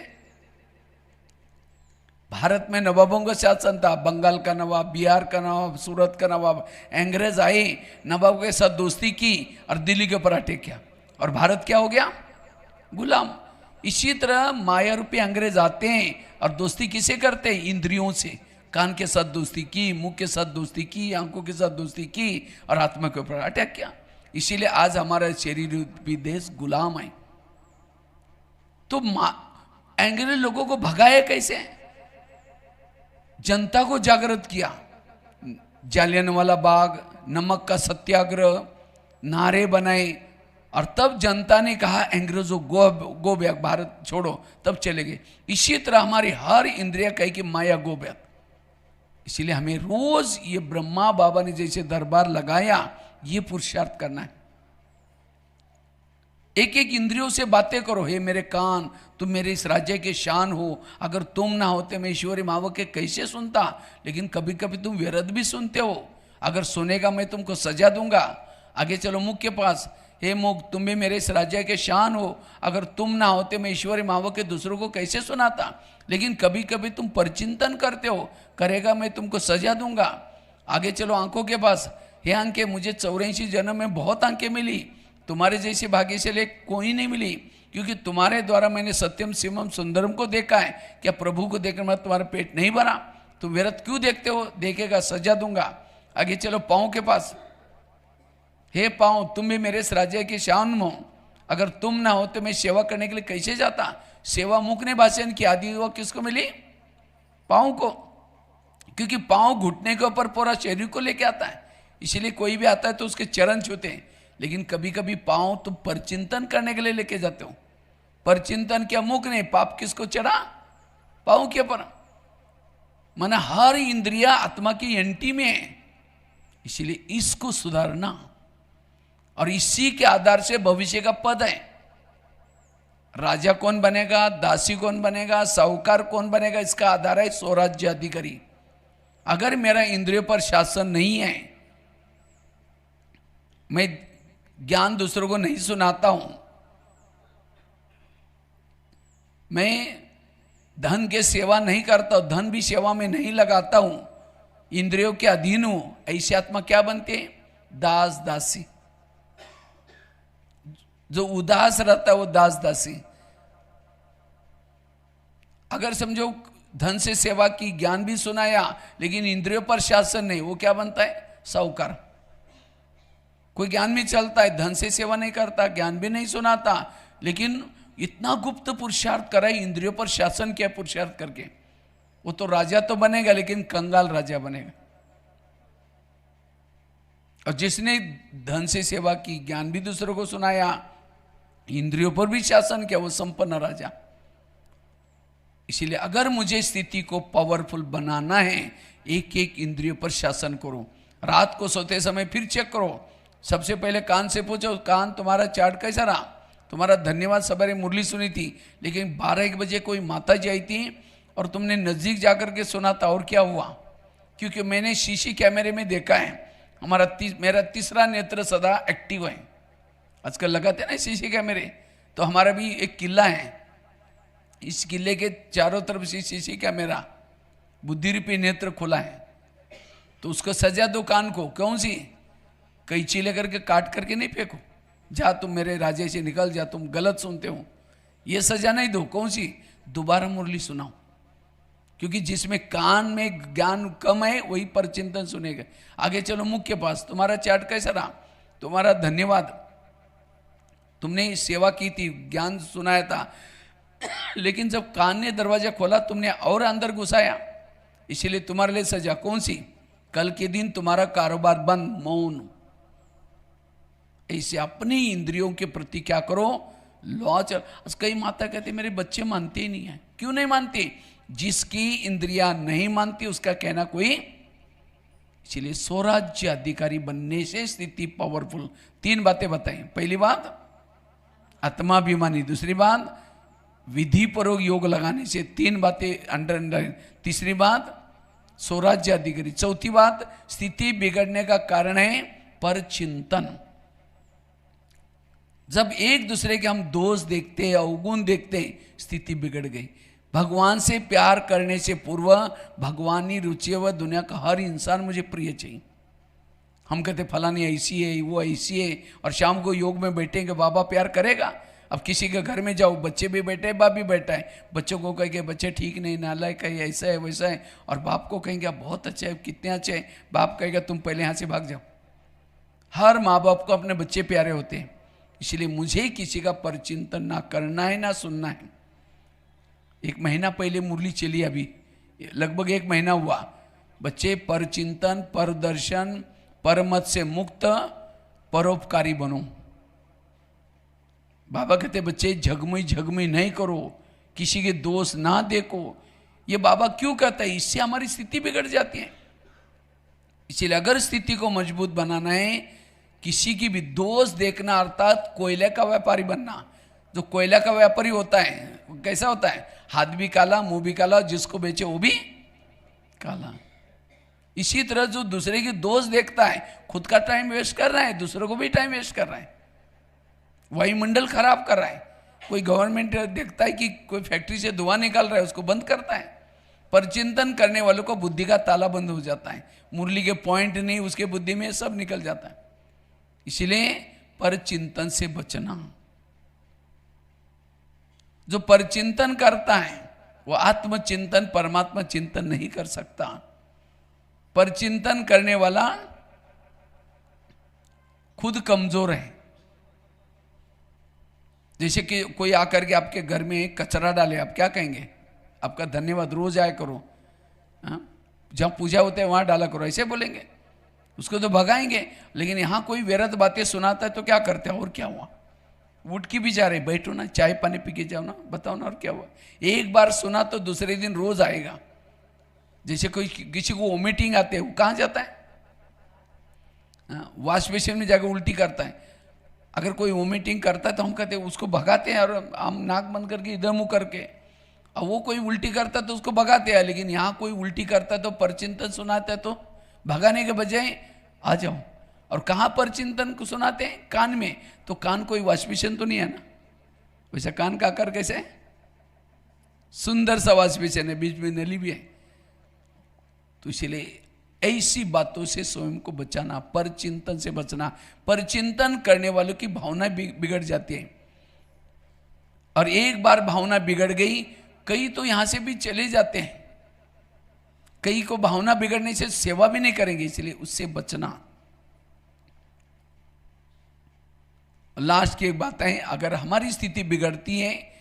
भारत में नवाबों का शासन था, बंगाल का नवाब, बिहार का नवाब, सूरत का नवाब। अंग्रेज आए, नवाब के साथ दोस्ती की और दिल्ली के ऊपर अटैक किया, और भारत क्या हो गया? गुलाम। इसी तरह माया रूपी अंग्रेज आते हैं और दोस्ती किसे करते हैं? इंद्रियों से। कान के साथ दोस्ती की, मुंह के साथ दोस्ती की, आंखों के साथ दोस्ती की और आत्मा के ऊपर अटैक किया। इसीलिए आज हमारा शरीर रूपी देश गुलाम है। तो अंग्रेज लोगों को भगाया कैसे? जनता को जागृत किया। जालियनवाला बाग, नमक का सत्याग्रह, नारे बनाए, और तब जनता ने कहा अंग्रेजों गो बैक, भारत छोड़ो, तब चले गए। इसी तरह हमारी हर इंद्रिया कहे कि माया गो बैक। इसीलिए हमें रोज ये ब्रह्मा बाबा ने जैसे दरबार लगाया, ये पुरुषार्थ करना है। एक एक इंद्रियों से बातें करो। हे मेरे कान, तुम मेरे इस राज्य के शान हो, अगर तुम ना होते मैं ईश्वरी मावो के कैसे सुनता। लेकिन कभी कभी तुम व्यर्थ भी सुनते हो। अगर सुनेगा मैं तुमको सजा दूंगा। आगे चलो मुख के पास। हे मुख, तुम भी मेरे इस राज्य के शान हो, अगर तुम ना होते मैं ईश्वरी मावो के दूसरों को कैसे सुनाता। लेकिन कभी कभी तुम परचिंतन करते हो, करेगा मैं तुमको सजा दूंगा। आगे चलो आंखों के पास। हे आंखें, मुझे 84 जन्म में बहुत आंखें मिली, तुम्हारे जैसे भाग्यशाली कोई नहीं मिली, क्योंकि तुम्हारे द्वारा मैंने सत्यम शिवम सुंदरम को देखा है। क्या प्रभु को देखने में तुम्हारा पेट नहीं भरा? तुम व्यर्थ क्यों देखते हो? देखेगा, सजा दूंगा। आगे चलो पाँव के पास। हे पाँव, तुम भी मेरे इस राज्य के शान हो, अगर तुम ना होते मैं सेवा करने के लिए कैसे जाता। सेवा मुख ने भाषण की, आदि वो किसको मिली? पाँव को, क्योंकि पाँव घुटने के ऊपर पूरा शरीर को लेके आता है। इसीलिए कोई भी आता है तो उसके चरण छूते हैं। लेकिन कभी कभी पाँव तुम परचिंतन करने के लिए लेके जाते हो। परचिंतन क्या? मुख ने। पाप किसको चढ़ा? पाँव के ऊपर। माना हर इंद्रिया आत्मा की एंटी में है। इसीलिए इसको सुधारना, और इसी के आधार से भविष्य का पद है। राजा कौन बनेगा, दासी कौन बनेगा, साहूकार कौन बनेगा, इसका आधार है स्वराज्य अधिकारी। अगर मेरा इंद्रियों पर शासन नहीं है, मैं ज्ञान दूसरों को नहीं सुनाता हूं, मैं धन के सेवा नहीं करता हूं, धन भी सेवा में नहीं लगाता हूं, इंद्रियों के अधीन हूं, ऐसी आत्मा क्या बनते हैं? दास दासी। जो उदास रहता है वो दास दासी। अगर समझो धन से सेवा की, ज्ञान भी सुनाया, लेकिन इंद्रियों पर शासन नहीं, वो क्या बनता है? साहूकार। कोई ज्ञान में चलता है, धन से सेवा नहीं करता, ज्ञान भी नहीं सुनाता, लेकिन इतना गुप्त पुरुषार्थ करा है, इंद्रियों पर शासन किया पुरुषार्थ करके, वो तो राजा तो बनेगा, लेकिन कंगाल राजा बनेगा। और जिसने धन से सेवा की, ज्ञान भी दूसरों को सुनाया, इंद्रियों पर भी शासन किया, वो संपन्न राजा। इसीलिए अगर मुझे स्थिति को पावरफुल बनाना है, एक एक इंद्रियों पर शासन करो। रात को सोते समय फिर चेक करो। सबसे पहले कान से पूछो, कान तुम्हारा चार्ट कैसा रहा? तुम्हारा धन्यवाद सवेरे मुरली सुनी थी, लेकिन 12-1 बजे कोई माता जी आई थी और तुमने नज़दीक जाकर के सुना था, और क्या हुआ? क्योंकि मैंने शीशी कैमरे में देखा है, मेरा तीसरा नेत्र सदा एक्टिव है। आजकल लगाते हैं ना शीशी कैमरे, तो हमारा भी एक किला है, इस किले के चारों तरफ से शीशी कैमरा, बुद्धि रूपी नेत्र खुला है। तो उसको सजा दो कान को। कौन सी? कैंची लेकर के काट करके नहीं फेंको, जा तुम मेरे राज्य से निकल जा, तुम गलत सुनते हो, ये सजा नहीं दो। कौन सी? दोबारा मुरली सुनाओ। क्योंकि जिसमें कान में ज्ञान कम है वही परचिंतन सुनेगा। आगे चलो मुख्य पास। तुम्हारा चार्ट कैसा रहा? तुम्हारा धन्यवाद, तुमने सेवा की थी, ज्ञान सुनाया था, लेकिन जब कान ने दरवाजा खोला तुमने और अंदर घुसाया, इसीलिए तुम्हारे लिए सजा कौन सी? कल के दिन तुम्हारा कारोबार बंद, मौन। ऐसे अपनी इंद्रियों के प्रति क्या करो? लॉ चल। कई माता कहते मेरे बच्चे मानते ही नहीं है। क्यों नहीं मानते? जिसकी इंद्रियां नहीं मानती उसका कहना कोई। इसलिए स्वराज्य अधिकारी बनने से स्थिति पावरफुल। 3 बातें बताई। पहली बात आत्माभिमानी, दूसरी बात विधि पूर्वक योग लगाने से 3 बातें अंडर। तीसरी बात स्वराज्य अधिकारी। चौथी बात स्थिति बिगड़ने का कारण है परचिंतन। जब एक दूसरे के हम दोष देखते हैं, अवगुण देखते हैं, स्थिति बिगड़ गई। भगवान से प्यार करने से पूर्व भगवानी रुचि व दुनिया का हर इंसान मुझे प्रिय चाहिए। हम कहते फलानी ऐसी है, वो ऐसी है, और शाम को योग में बैठेंगे, बाबा प्यार करेगा। अब किसी के घर में जाओ, बच्चे भी बैठे हैं, बाप भी बैठा है, बच्चों को कहेंगे बच्चे ठीक नहीं, नालायक है, ऐसा है वैसा है, और बाप को कहेंगे आप बहुत अच्छे है, कितने अच्छे हैं। बाप कहेगा तुम पहले यहाँ से भाग जाओ। हर माँ बाप को अपने बच्चे प्यारे होते हैं। इसलिए मुझे किसी का परचिंतन ना करना है ना सुनना है। 1 महीना पहले मुरली चली, अभी लगभग 1 महीना हुआ। बच्चे परचिंतन, परदर्शन, परमत से मुक्त, परोपकारी बनो। बाबा कहते बच्चे झगमुई नहीं करो, किसी के दोष ना देखो। ये बाबा क्यों कहता है? इससे हमारी स्थिति बिगड़ जाती है। इसलिए अगर स्थिति को मजबूत बनाना है, किसी की भी दोष देखना, अर्थात कोयले का व्यापारी बनना। जो कोयला का व्यापारी होता है वो कैसा होता है? हाथ भी काला, मुंह भी काला, जिसको बेचे वो भी काला। इसी तरह जो दूसरे की दोष देखता है, खुद का टाइम वेस्ट कर रहा है, दूसरों को भी टाइम वेस्ट कर रहा है, वायुमंडल खराब कर रहा है। कोई गवर्नमेंट देखता है कि कोई फैक्ट्री से धुआं निकल रहा है, उसको बंद करता है। परचिंतन करने वालों को बुद्धि का ताला बंद हो जाता है। मुरली के पॉइंट नहीं, उसके बुद्धि में सब निकल जाता है। इसलिए परचिंतन से बचना। जो परचिंतन करता है वो आत्मचिंतन, परमात्मा चिंतन नहीं कर सकता। परचिंतन करने वाला खुद कमजोर है। जैसे कि कोई आकर के आपके घर में कचरा डाले, आप क्या कहेंगे? आपका धन्यवाद, रोज आया करो, जहां पूजा होते है वहां डाला करो, ऐसे बोलेंगे? उसको तो भगाएंगे। लेकिन यहां कोई व्यर्थ बातें सुनाता है तो क्या करते हैं? और क्या हुआ? उठ के भी जा रहे, बैठो ना, चाय पानी पी के जाओ ना, बताओ ना और क्या हुआ। एक बार सुना तो दूसरे दिन रोज आएगा। जैसे कोई किसी को वोमिटिंग आते है, वो कहाँ जाता है? वॉश बेसिन में जाकर उल्टी करता है। अगर कोई वोमिटिंग करता है तो हम कहते हैं उसको भगाते हैं, और हम नाक बंद करके इधर मुँह करके। अब वो कोई उल्टी करता है तो उसको भगाते हैं। लेकिन यहाँ कोई उल्टी करता है तो परचिंतन सुनाता है, तो भगाने के बजाय आ जाओ। और कहाँ परचिंतन को सुनाते हैं? कान में। तो कान कोई वाष्पेशन तो नहीं है ना? वैसे कान का आकार कैसे है? सुंदर सा वाष्पेशन है, बीच में नली भी है। तो इसीलिए ऐसी बातों से स्वयं को बचाना, परचिंतन से बचना। परचिंतन करने वालों की भावना बिगड़ जाती है, और एक बार भावना बिगड़ गई, कई तो यहां से भी चले जाते हैं। कई को भावना बिगड़ने से सेवा भी नहीं करेंगे, इसलिए उससे बचना। लास्ट की एक बात है, अगर हमारी स्थिति बिगड़ती है,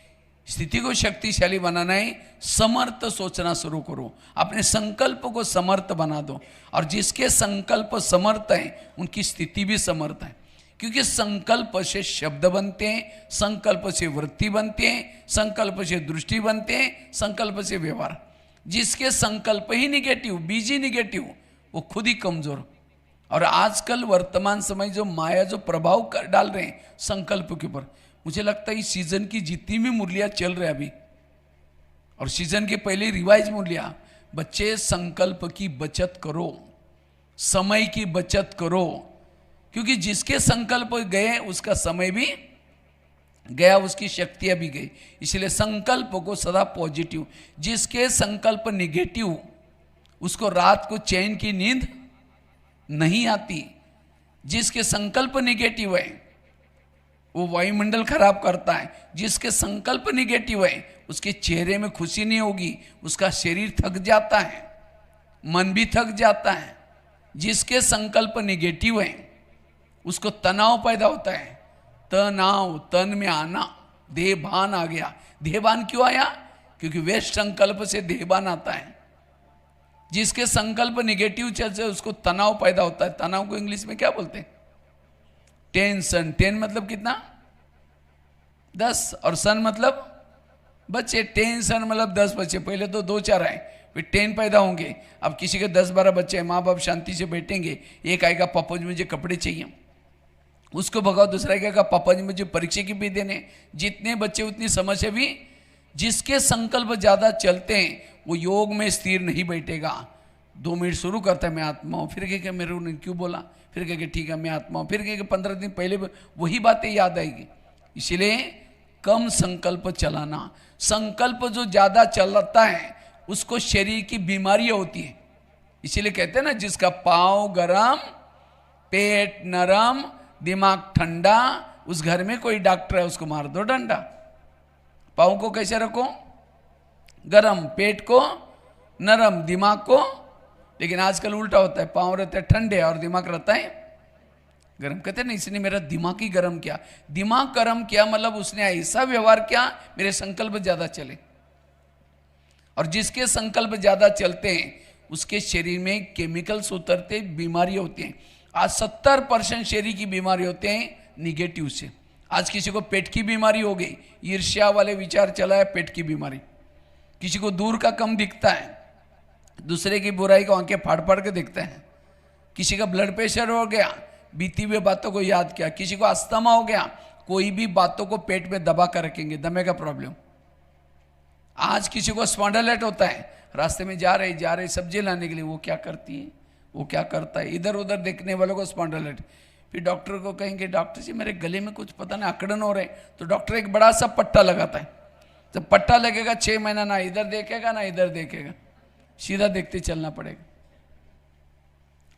स्थिति को शक्तिशाली बनाना है, समर्थ सोचना शुरू करो। अपने संकल्प को समर्थ बना दो, और जिसके संकल्प समर्थ हैं उनकी स्थिति भी समर्थ है। क्योंकि संकल्प से शब्द बनते हैं, संकल्प से वृत्ति बनते हैं, संकल्प से दृष्टि बनते हैं, संकल्प से व्यवहार। जिसके संकल्प ही निगेटिव, बीज ही निगेटिव, वो खुद ही कमजोर। और आजकल वर्तमान समय जो माया जो प्रभाव डाल रहे हैं संकल्प के ऊपर, मुझे लगता है इस सीजन की जितनी भी मुरलियाँ चल रहे अभी, और सीजन के पहले रिवाइज मुरलियाँ, बच्चे संकल्प की बचत करो, समय की बचत करो। क्योंकि जिसके संकल्प गए उसका समय भी गया, उसकी शक्तियाँ भी गई। इसलिए संकल्प को सदा पॉजिटिव। जिसके संकल्प निगेटिव, उसको रात को चैन की नींद नहीं आती। जिसके संकल्प निगेटिव है वो वायुमंडल खराब करता है। जिसके संकल्प निगेटिव है उसके चेहरे में खुशी नहीं होगी, उसका शरीर थक जाता है, मन भी थक जाता है। जिसके संकल्प निगेटिव है उसको तनाव पैदा होता है। तनाव, तन में आना, देहभान आ गया। देहभान क्यों आया? क्योंकि वेस्ट संकल्प से देहभान आता है। जिसके संकल्प निगेटिव चलते उसको तनाव पैदा होता है। तनाव को इंग्लिश में क्या बोलते हैं? टेंशन। टेन मतलब कितना? 10, और सन मतलब बच्चे। टेंशन मतलब 10 बच्चे। पहले तो 2-4 आए, फिर 10 पैदा होंगे। अब किसी के 10-12 बच्चे हैं, माँ बाप शांति से बैठेंगे। एक आएगा, पापा जी मुझे कपड़े चाहिए, उसको भगाओ। दूसरा कहेगा पापा जी मुझे परीक्षा की भी देने। जितने बच्चे उतनी समस्या भी। जिसके संकल्प ज़्यादा चलते हैं वो योग में स्थिर नहीं बैठेगा। 2 मिनट शुरू करता है मैं आत्मा हूँ, फिर कहेगा मेरे ने क्यों बोला, फिर कहेगा ठीक है मैं आत्मा हूँ, फिर कहेगा 15 दिन पहले वही बातें याद आएगी। इसलिए कम संकल्प चलाना। संकल्प जो ज़्यादा चलता है उसको शरीर की बीमारियाँ होती है। इसीलिए कहते हैं ना, जिसका पाँव गरम, पेट नरम, दिमाग ठंडा, उस घर में कोई डॉक्टर है उसको मार दो डंडा। पाँव को कैसे रखो? गरम, पेट को नरम, दिमाग को। लेकिन आजकल उल्टा होता है, पाँव रहते हैं ठंडे और दिमाग रहता है गरम। कहते हैं ना इसने मेरा दिमाग ही गरम किया। दिमाग गरम किया मतलब उसने ऐसा व्यवहार किया मेरे संकल्प ज्यादा चले। और जिसके संकल्प ज्यादा चलते हैं उसके शरीर में केमिकल्स उतरते, बीमारी होती हैं। आज 70% शरीर की बीमारी होते हैं निगेटिव से। आज किसी को पेट की बीमारी हो गई, ईर्ष्या वाले विचार चला है, पेट की बीमारी। किसी को दूर का कम दिखता है, दूसरे की बुराई को आंखें फाड़ फाड़ के देखते हैं। किसी का ब्लड प्रेशर हो गया, बीती हुई बातों को याद किया। किसी को अस्थमा हो गया, कोई भी बातों को पेट में दबा कर रखेंगे, दमे का प्रॉब्लम। आज किसी को स्पॉन्डिलाइटिस होता है, रास्ते में जा रहे सब्जी लाने के लिए, वो क्या करती है, वो क्या करता है, इधर उधर देखने वालों को स्पॉन्डिलाइटिस। फिर डॉक्टर को कहेंगे डॉक्टर जी मेरे गले में कुछ पता नहीं अकड़न हो रहे, तो डॉक्टर एक बड़ा सा पट्टा लगाता है। जब पट्टा लगेगा 6 महीना ना इधर देखेगा ना इधर देखेगा, सीधा देखते चलना पड़ेगा।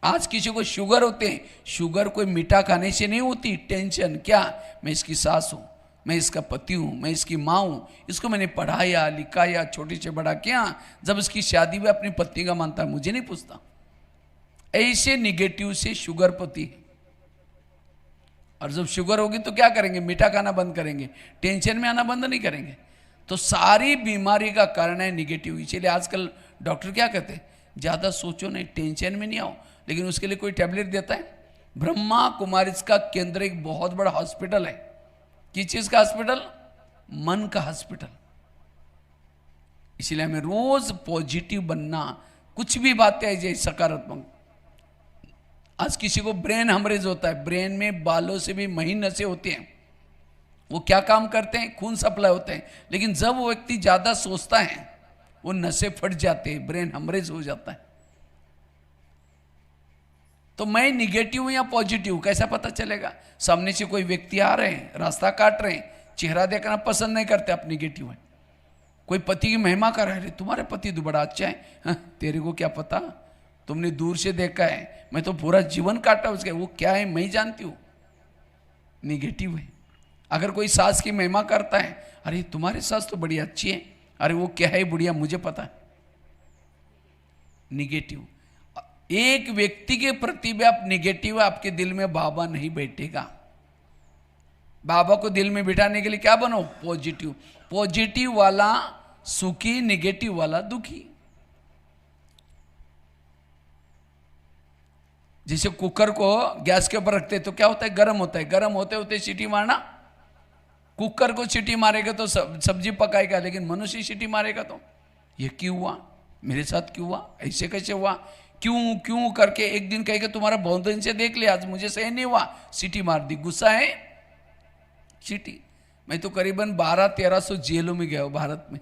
आज किसी को शुगर होते हैं, शुगर कोई मीठा खाने से नहीं होती, टेंशन। क्या? मैं इसकी सास हूं, मैं इसका पति हूं, मैं इसकी माँ हूं, इसको मैंने पढ़ाया लिखाया छोटे से बड़ा किया। जब इसकी शादी में अपनी पत्नी का मानता है, मुझे नहीं पूछता। ऐसे निगेटिव से शुगर पति है। और जब शुगर होगी तो क्या करेंगे? मीठा खाना बंद करेंगे, टेंशन में आना बंद नहीं करेंगे। तो सारी बीमारी का कारण है निगेटिव। इसीलिए आजकल डॉक्टर क्या कहते हैं, ज़्यादा सोचो नहीं, टेंशन में नहीं आओ। लेकिन उसके लिए कोई टैबलेट देता है? ब्रह्मा कुमारीज का केंद्र एक बहुत बड़ा हॉस्पिटल है। किस चीज़ का हॉस्पिटल? मन का हॉस्पिटल। इसलिए हमें रोज पॉजिटिव बनना, कुछ भी बातें आई जाए सकारात्मक। आज किसी को ब्रेन हेमरेज होता है, ब्रेन में बालों से भी महीन नसें होती हैं। वो क्या काम करते हैं? खून सप्लाई होते हैं। लेकिन जब वो व्यक्ति ज़्यादा सोचता है वो नसें फट जाते हैं, ब्रेन हेमरेज हो जाता है। तो मैं निगेटिव हूं या पॉजिटिव कैसा पता चलेगा? सामने से कोई व्यक्ति आ रहे हैं, रास्ता काट रहे हैं, चेहरा देखना पसंद नहीं करते, आप निगेटिव हैं। कोई पति की महिमा कर रहे, तुम्हारे पति तो बड़ा अच्छा है। हाँ, तेरे को क्या पता, तुमने दूर से देखा है, मैं तो पूरा जीवन काटा उसके। वो क्या है मैं जानती हूँ, निगेटिव है। अगर कोई सास की महिमा करता है, अरे तुम्हारी सास तो बड़ी अच्छी है, अरे वो क्या है बुढ़िया मुझे पता है, निगेटिव। एक व्यक्ति के प्रति भी आप निगेटिव, आपके दिल में बाबा नहीं बैठेगा। बाबा को दिल में बिठाने के लिए क्या बनो? पॉजिटिव। पॉजिटिव वाला सुखी, निगेटिव वाला दुखी। जैसे कुकर को गैस के ऊपर रखते तो क्या होता है? गर्म होता है। गर्म होते होते सीटी मारना। कुकर को सीटी मारेगा तो सब्जी पकाएगा, लेकिन मनुष्य सीटी मारेगा तो ये क्यों हुआ, मेरे साथ क्यों हुआ, ऐसे कैसे हुआ, क्यों क्यों करके एक दिन कहेगा तुम्हारा बहुत दिन से देख लिया, आज मुझे सही नहीं हुआ, सीटी मार दी। गुस्सा है, सीटी। मैं तो करीबन 1200-1300 जेलों में गया हूँ भारत में।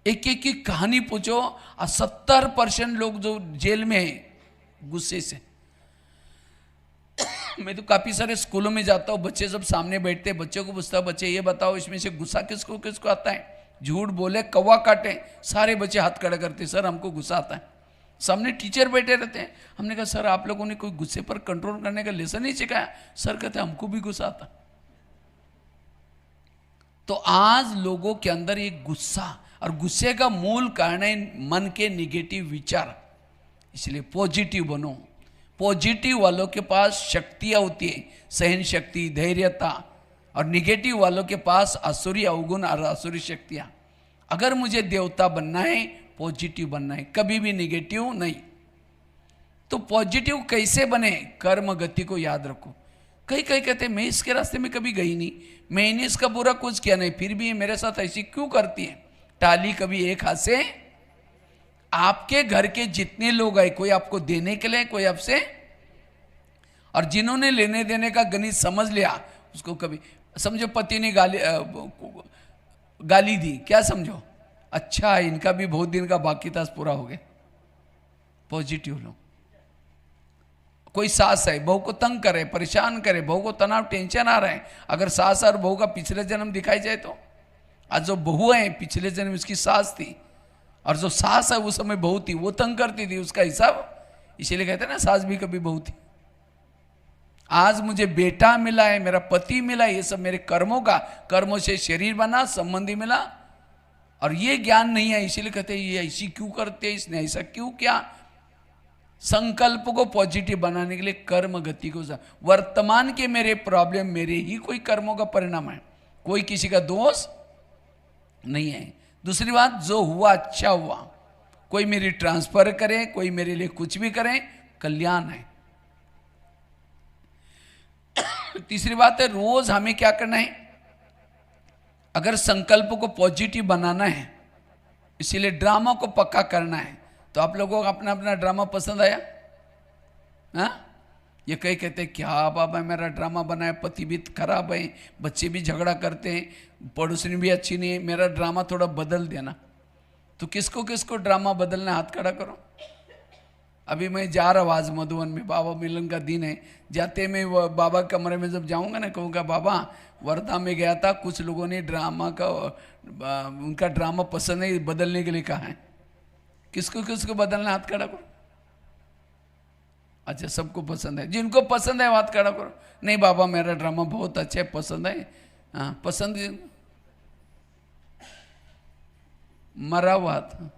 एक एक की कहानी पूछो, 70% लोग जो जेल में है गुस्से से। मैं तो काफी सारे स्कूलों में जाता हूँ, बच्चे सब सामने बैठते, बच्चों को पूछता, बच्चे ये बताओ इसमें से गुस्सा किसको किसको आता है? झूठ बोले कौवा काटे, सारे बच्चे हाथ खड़ा करते, सर हमको गुस्सा आता है। सामने टीचर बैठे रहते हैं। हमने कहा सर आप लोगों ने कोई गुस्से पर कंट्रोल करने का लेसन नहीं सिखाया? सर कहते हमको भी गुस्सा आता। तो आज लोगों के अंदर एक गुस्सा, और गुस्से का मूल कारण है मन के निगेटिव विचार। इसलिए पॉजिटिव बनो। पॉजिटिव वालों के पास शक्तियाँ होती है, सहन शक्ति, धैर्यता, और निगेटिव वालों के पास आसुरी अवगुण और आसुरी शक्तियाँ। अगर मुझे देवता बनना है, पॉजिटिव बनना है, कभी भी निगेटिव नहीं। तो पॉजिटिव कैसे बने? कर्म गति को याद रखो। कई कहते मैं इसके रास्ते में कभी गई नहीं, मैंने इसका बुरा कुछ किया नहीं, फिर भी ये मेरे साथ ऐसी क्यों करती है? टाली कभी एक हाथ से। आपके घर के जितने लोग आए, कोई आपको देने के लिए, कोई आपसे, और जिन्होंने लेने देने का गणित समझ लिया, उसको कभी समझो पति ने गाली दी, क्या समझो? अच्छा, इनका भी बहुत दिन का बाकी था, पूरा हो गया। पॉजिटिव लो। कोई सास है, बहू को तंग करे, परेशान करे, बहू को तनाव, टेंशन आ रहा है, अगर सास और बहू का पिछले जन्म दिखाई जाए तो, आज जो बहू है पिछले जन्म उसकी सास थी, और जो सास है उस समय बहू थी, वो तंग करती थी, उसका हिसाब। इसीलिए कहते हैं ना, सास भी कभी बहू थी। आज मुझे बेटा मिला है, मेरा पति मिला है, ये सब मेरे कर्मों का, कर्मों से शरीर बना, संबंधी मिला, और ये ज्ञान नहीं है। इसीलिए कहते हैं ये ऐसी क्यों करते हैं, इसने ऐसा क्यों किया। संकल्प को पॉजिटिव बनाने के लिए कर्म गति को, वर्तमान के मेरे प्रॉब्लम मेरे ही कोई कर्मों का परिणाम है, कोई किसी का दोष नहीं है। दूसरी बात, जो हुआ अच्छा हुआ, कोई मेरी ट्रांसफर करे, कोई मेरे लिए कुछ भी करे, कल्याण है। तीसरी बात है, रोज हमें क्या करना है? अगर संकल्प को पॉजिटिव बनाना है, इसीलिए ड्रामा को पक्का करना है। तो आप लोगों को अपना अपना ड्रामा पसंद आया? हाँ, ये कई कहते हैं क्या बाबा मेरा ड्रामा बनाया, पति भी खराब है, बच्चे भी झगड़ा करते हैं, पड़ोसी भी अच्छी नहीं है, मेरा ड्रामा थोड़ा बदल देना। तो किसको किसको ड्रामा बदलना, हाथ खड़ा करो। अभी मैं जा रहा हूँ आज मधुबन में, बाबा मिलन का दिन है। जाते मैं बाबा कमरे में जब जाऊंगा ना, कहूँगा बाबा वर्धा में गया था, कुछ लोगों ने ड्रामा का, उनका ड्रामा पसंद है, बदलने के लिए कहा है। किसको किसको बदलना, हाथ खड़ा करो। अच्छा, सबको पसंद है, जिनको पसंद है हाथ खड़ा करो। नहीं बाबा मेरा ड्रामा बहुत अच्छा है, पसंद है। हाँ, पसंद मरा हुआ था।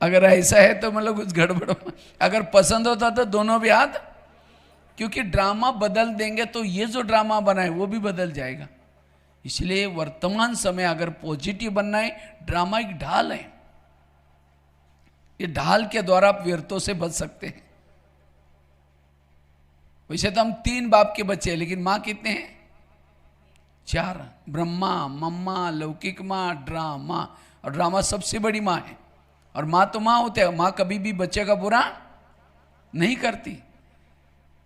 अगर ऐसा है तो मतलब कुछ गड़बड़। अगर पसंद होता तो दोनों भी हाथ, क्योंकि ड्रामा बदल देंगे तो ये जो ड्रामा बना है वो भी बदल जाएगा। इसलिए वर्तमान समय अगर पॉजिटिव बनना है, ड्रामा एक ढाल है, ये ढाल के द्वारा आप व्यर्थों से बच सकते हैं। वैसे तो हम 3 बाप के बच्चे हैं, लेकिन माँ कितने हैं? 4। ब्रह्मा, मम्मा, लौकिक माँ, ड्रामा। और ड्रामा सबसे बड़ी माँ है, और माँ तो माँ होते हैं, माँ कभी भी बच्चे का बुरा नहीं करती।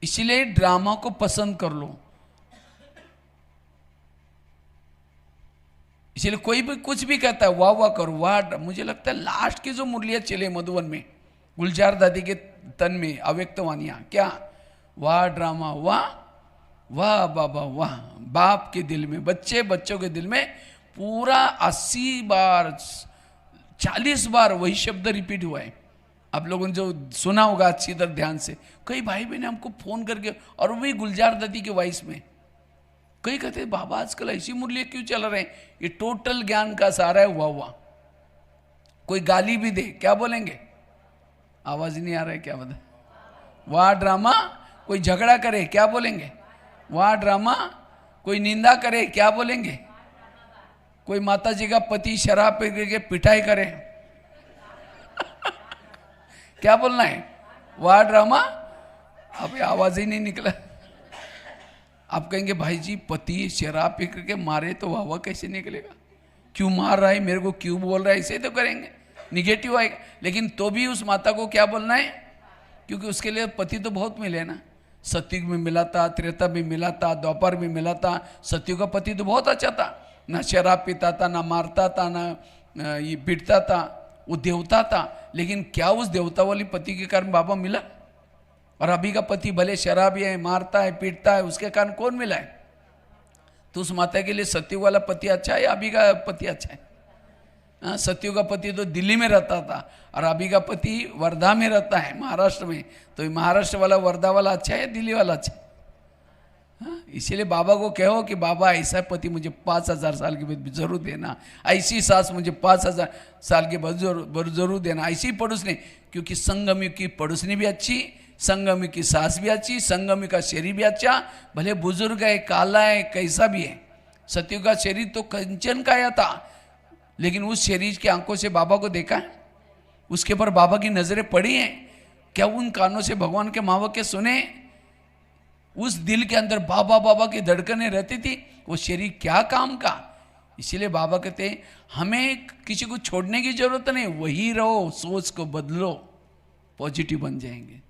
इसलिए ड्रामा को पसंद कर लो। इसलिए कोई भी कुछ भी कहता है वाह वाह करो, वाह। मुझे लगता है लास्ट की जो मुरलियाँ चले मधुबन में, गुलजार दादी के तन में अव्यक्त वानियाँ, क्या वाह ड्रामा, वाह वाह बाबा वाह। बाप के दिल में, बच्चों के दिल में पूरा 80 बार 40 बार वही शब्द रिपीट हुआ है। आप लोगों ने जो सुना होगा अच्छी तरह ध्यान से। कई भाई बहन हमको फोन करके, और वही गुलजार दादी के वॉइस में, कई कहते हैं बाबा आजकल ऐसी मुरली क्यों चल रहे हैं? ये टोटल ज्ञान का सारा है, वाह वाह। कोई गाली भी दे, क्या बोलेंगे? आवाज नहीं आ रहा है, क्या बता? वाह ड्रामा। कोई झगड़ा करे, क्या बोलेंगे? वाह ड्रामा। कोई निंदा करे, क्या बोलेंगे? कोई माता जी का पति शराब पी के पिटाई करे क्या बोलना है? वाह ड्रामा। अभी आवाज ही नहीं निकला। आप कहेंगे भाई जी पति शराब पी करके मारे तो वाह वाह कैसे निकलेगा? क्यों मार रहा है मेरे को, क्यों बोल रहा है? ऐसे तो करेंगे, निगेटिव आएगा। लेकिन तो भी उस माता को क्या बोलना है? क्योंकि उसके लिए पति तो बहुत मिले ना। सतयुग में मिला था, त्रेता में मिला था, द्वापर में मिला था। सतयुग का पति तो बहुत अच्छा था, ना शराब पीता था, ना मारता था, ना ये पीटता था, वो देवता था। लेकिन क्या उस देवता वाली पति के कारण बाबा मिला? और अभी का पति भले शराबी है, मारता है, पीटता है, उसके कारण कौन मिला है? तो उस माता के लिए सतयुग वाला पति अच्छा है या अभी का पति अच्छा है? सतयुग का पति तो दिल्ली में रहता था, और अभी का पति वर्धा में रहता है, महाराष्ट्र में। तो महाराष्ट्र वाला वर्धा वाला अच्छा है, दिल्ली वाला अच्छा है? हाँ, इसीलिए बाबा को कहो कि बाबा ऐसा पति मुझे 5,000 साल के बाद जरूर देना, ऐसी सास मुझे 5,000 साल के बाद जरूर देना, ऐसी पड़ोसनी, क्योंकि संगमी की पड़ोसनी भी अच्छी, संगमी की सास भी अच्छी, संगमी का शरीर भी अच्छा, भले बुजुर्ग है, काला है, कैसा भी है। सत्यु का शरीर तो कंचन का आया था, लेकिन उस शरीर की आंखों से बाबा को देखा है, उसके ऊपर बाबा की नजरें पड़ी हैं क्या? उन कानों से भगवान के महावाक्य सुने? उस दिल के अंदर बाबा बाबा की धड़कनें रहती थी, वो शरीर क्या काम का? इसीलिए बाबा कहते हैं हमें किसी को छोड़ने की जरूरत नहीं, वही रहो, सोच को बदलो, पॉजिटिव बन जाएंगे।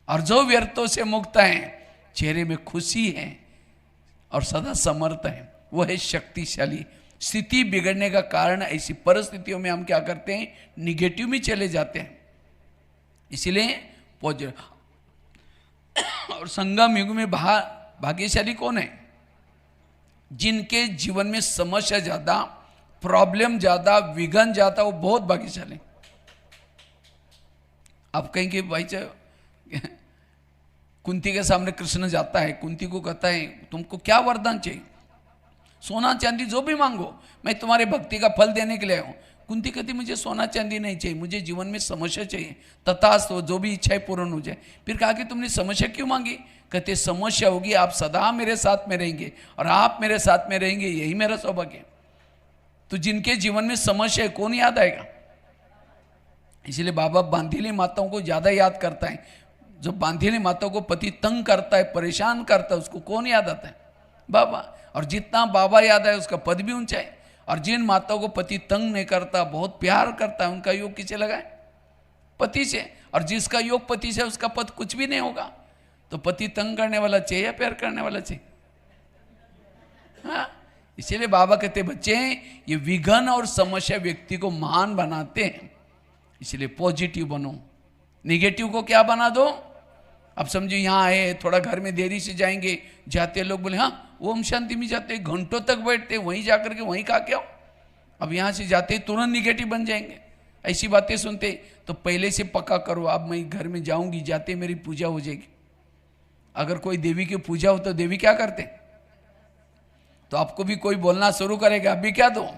और जो व्यर्थों से मुक्त है, चेहरे में खुशी है और सदा समर्थ है, वो है शक्तिशाली। स्थिति बिगड़ने का कारण ऐसी परिस्थितियों में हम क्या करते हैं? निगेटिव में चले जाते हैं। इसीलिए पॉजिटिव। और संगम युग में भाग्यशाली कौन है? जिनके जीवन में समस्या ज्यादा, प्रॉब्लम ज्यादा, विघन ज्यादा, वो बहुत भाग्यशाली। आप कहेंगे भाई कुंती के सामने कृष्ण जाता है, कुंती को कहता है तुमको क्या वरदान चाहिए? सोना चांदी जो भी मांगो, मैं तुम्हारे भक्ति का फल देने के लिए हूं। कुंती कहती मुझे सोना चांदी नहीं चाहिए, मुझे जीवन में समस्या चाहिए, तथास्तु जो भी इच्छाएं पूर्ण हो जाए। फिर कहा कि तुमने समस्या क्यों मांगी? कहते समस्या होगी, आप सदा मेरे साथ में रहेंगे और आप मेरे साथ में रहेंगे, यही मेरा सौभाग्य। तो जिनके जीवन में समस्या है, कौन याद आएगा? इसलिए बाबा बांधीली माताओं को ज्यादा याद करता है। जो बांधीली माताओं को पति तंग करता है, परेशान करता है, उसको कौन याद आता है? बाबा। और जितना बाबा याद आए उसका पद भी ऊंचा है। और जिन माताओं को पति तंग नहीं करता, बहुत प्यार करता है, उनका योग किसे लगा है? पति से। और जिसका योग पति से, उसका पद कुछ भी नहीं होगा। तो पति तंग करने वाला चाहिए या प्यार करने वाला चाहिए? हाँ, इसीलिए बाबा कहते बच्चे ये विघन और समस्या व्यक्ति को महान बनाते हैं। इसलिए पॉजिटिव बनो, निगेटिव को क्या बना दो? अब समझो यहाँ आए, थोड़ा घर में देरी से जाएंगे, जाते लोग बोले हाँ ओम शांति में जाते, घंटों तक बैठते, वहीं जाकर के वहीं खा के आओ। अब यहाँ से जाते तुरंत निगेटिव बन जाएंगे, ऐसी बातें सुनते। तो पहले से पक्का करो, अब मैं घर में जाऊंगी, जाते मेरी पूजा हो जाएगी। अगर कोई देवी की पूजा हो तो देवी क्या करते? तो आपको भी कोई बोलना शुरू करेगा, अभी क्या दो?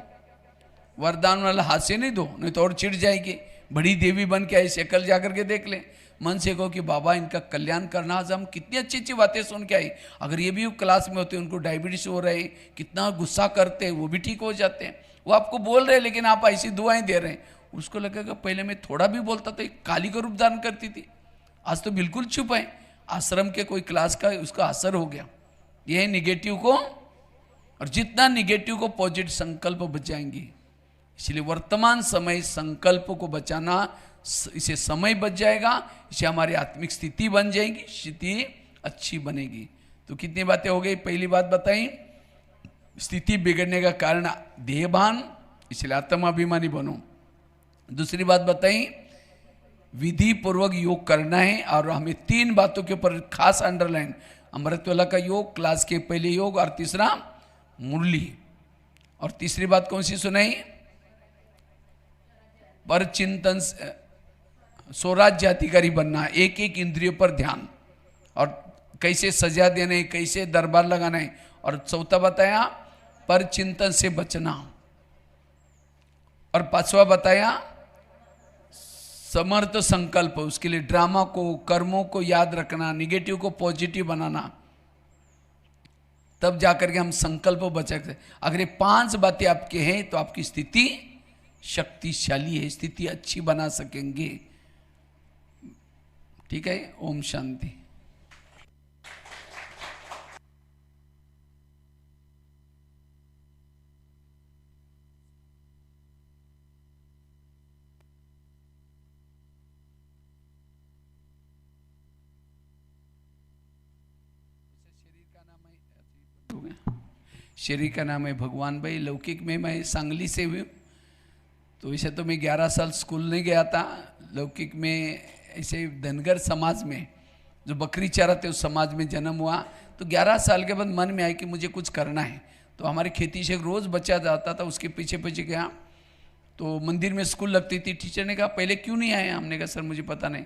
वरदान वाला हाथ से नहीं दो, नहीं तो और चिढ़ जाएगी। बड़ी देवी बन के आई, शक्ल जाकर के देख ले, मन से कहो कि बाबा इनका कल्याण करना। आज हम कितनी अच्छी अच्छी बातें सुन के आई। अगर ये भी क्लास में होते, उनको डायबिटीज हो रहे, कितना गुस्सा करते हैं, वो भी ठीक हो जाते हैं। वो आपको बोल रहे हैं, लेकिन आप ऐसी दुआएं दे रहे हैं। उसको लगेगा पहले मैं थोड़ा भी बोलता तो काली का रूप धारण करती थी, आज तो बिल्कुल चुप है। आश्रम के कोई क्लास का उसका असर हो गया। यह निगेटिव को, और जितना निगेटिव को पॉजिटिव संकल्प बचाएंगे। इसलिए वर्तमान समय संकल्प को बचाना, इसे समय बच जाएगा, इसे हमारी आत्मिक स्थिति बन जाएगी, स्थिति अच्छी बनेगी। तो कितनी बातें हो गई? पहली बात बताई, स्थिति बिगड़ने का कारण देहभान, इसलिए आत्माभिमानी बनो। दूसरी बात बताई, विधि पूर्वक योग करना है। और हमें 3 बातों के ऊपर खास अंडरलाइन, अमृतवाला का योग, क्लास के पहले योग, और तीसरा मुरली। और तीसरी बात कौन सी सुनाई? पर चिंतन, स्वराज्य अधिकारी बनना, एक एक इंद्रियों पर ध्यान, और कैसे सजा देना है, कैसे दरबार लगाना है। और चौथा बताया पर चिंतन से बचना। और 5वां बताया समर्थ संकल्प, उसके लिए ड्रामा को, कर्मों को याद रखना, निगेटिव को पॉजिटिव बनाना, तब जाकर के हम संकल्प बचा सकते। अगर ये 5 बातें आपके हैं तो आपकी स्थिति शक्तिशाली है, स्थिति अच्छी बना सकेंगे। ठीक है, ओम शांति। शरीर का नाम है भगवान भाई। लौकिक में मैं सांगली से हूँ, तो वैसे तो मैं 11 साल स्कूल नहीं गया था। लौकिक में ऐसे धनगर समाज में जो बकरी चराते उस समाज में जन्म हुआ। तो 11 साल के बाद मन में आया कि मुझे कुछ करना है। तो हमारी खेती से रोज़ बच्चा जाता था, उसके पीछे पीछे गया। तो मंदिर में स्कूल लगती थी। टीचर ने कहा पहले क्यों नहीं आए? हमने कहा सर मुझे पता नहीं।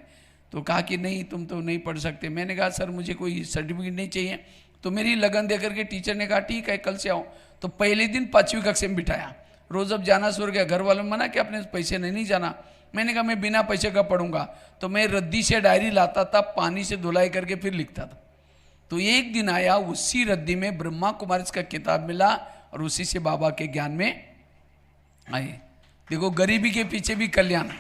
तो कहा कि नहीं तुम तो नहीं पढ़ सकते। मैंने कहा सर मुझे कोई सर्टिफिकेट नहीं चाहिए। तो मेरी लगन देकर के टीचर ने कहा ठीक है कल से आओ। तो पहले दिन 5वीं कक्षा में बिठाया। रोज अब जाना शुरू किया, घर वालों ने मना कि अपने पैसे नहीं जाना। मैंने कहा मैं बिना पैसे का पढ़ूंगा। तो मैं रद्दी से डायरी लाता था, पानी से धुलाई करके फिर लिखता था। तो एक दिन आया, उसी रद्दी में ब्रह्मा कुमारी का किताब मिला और उसी से बाबा के ज्ञान में आए। देखो गरीबी के पीछे भी कल्याण।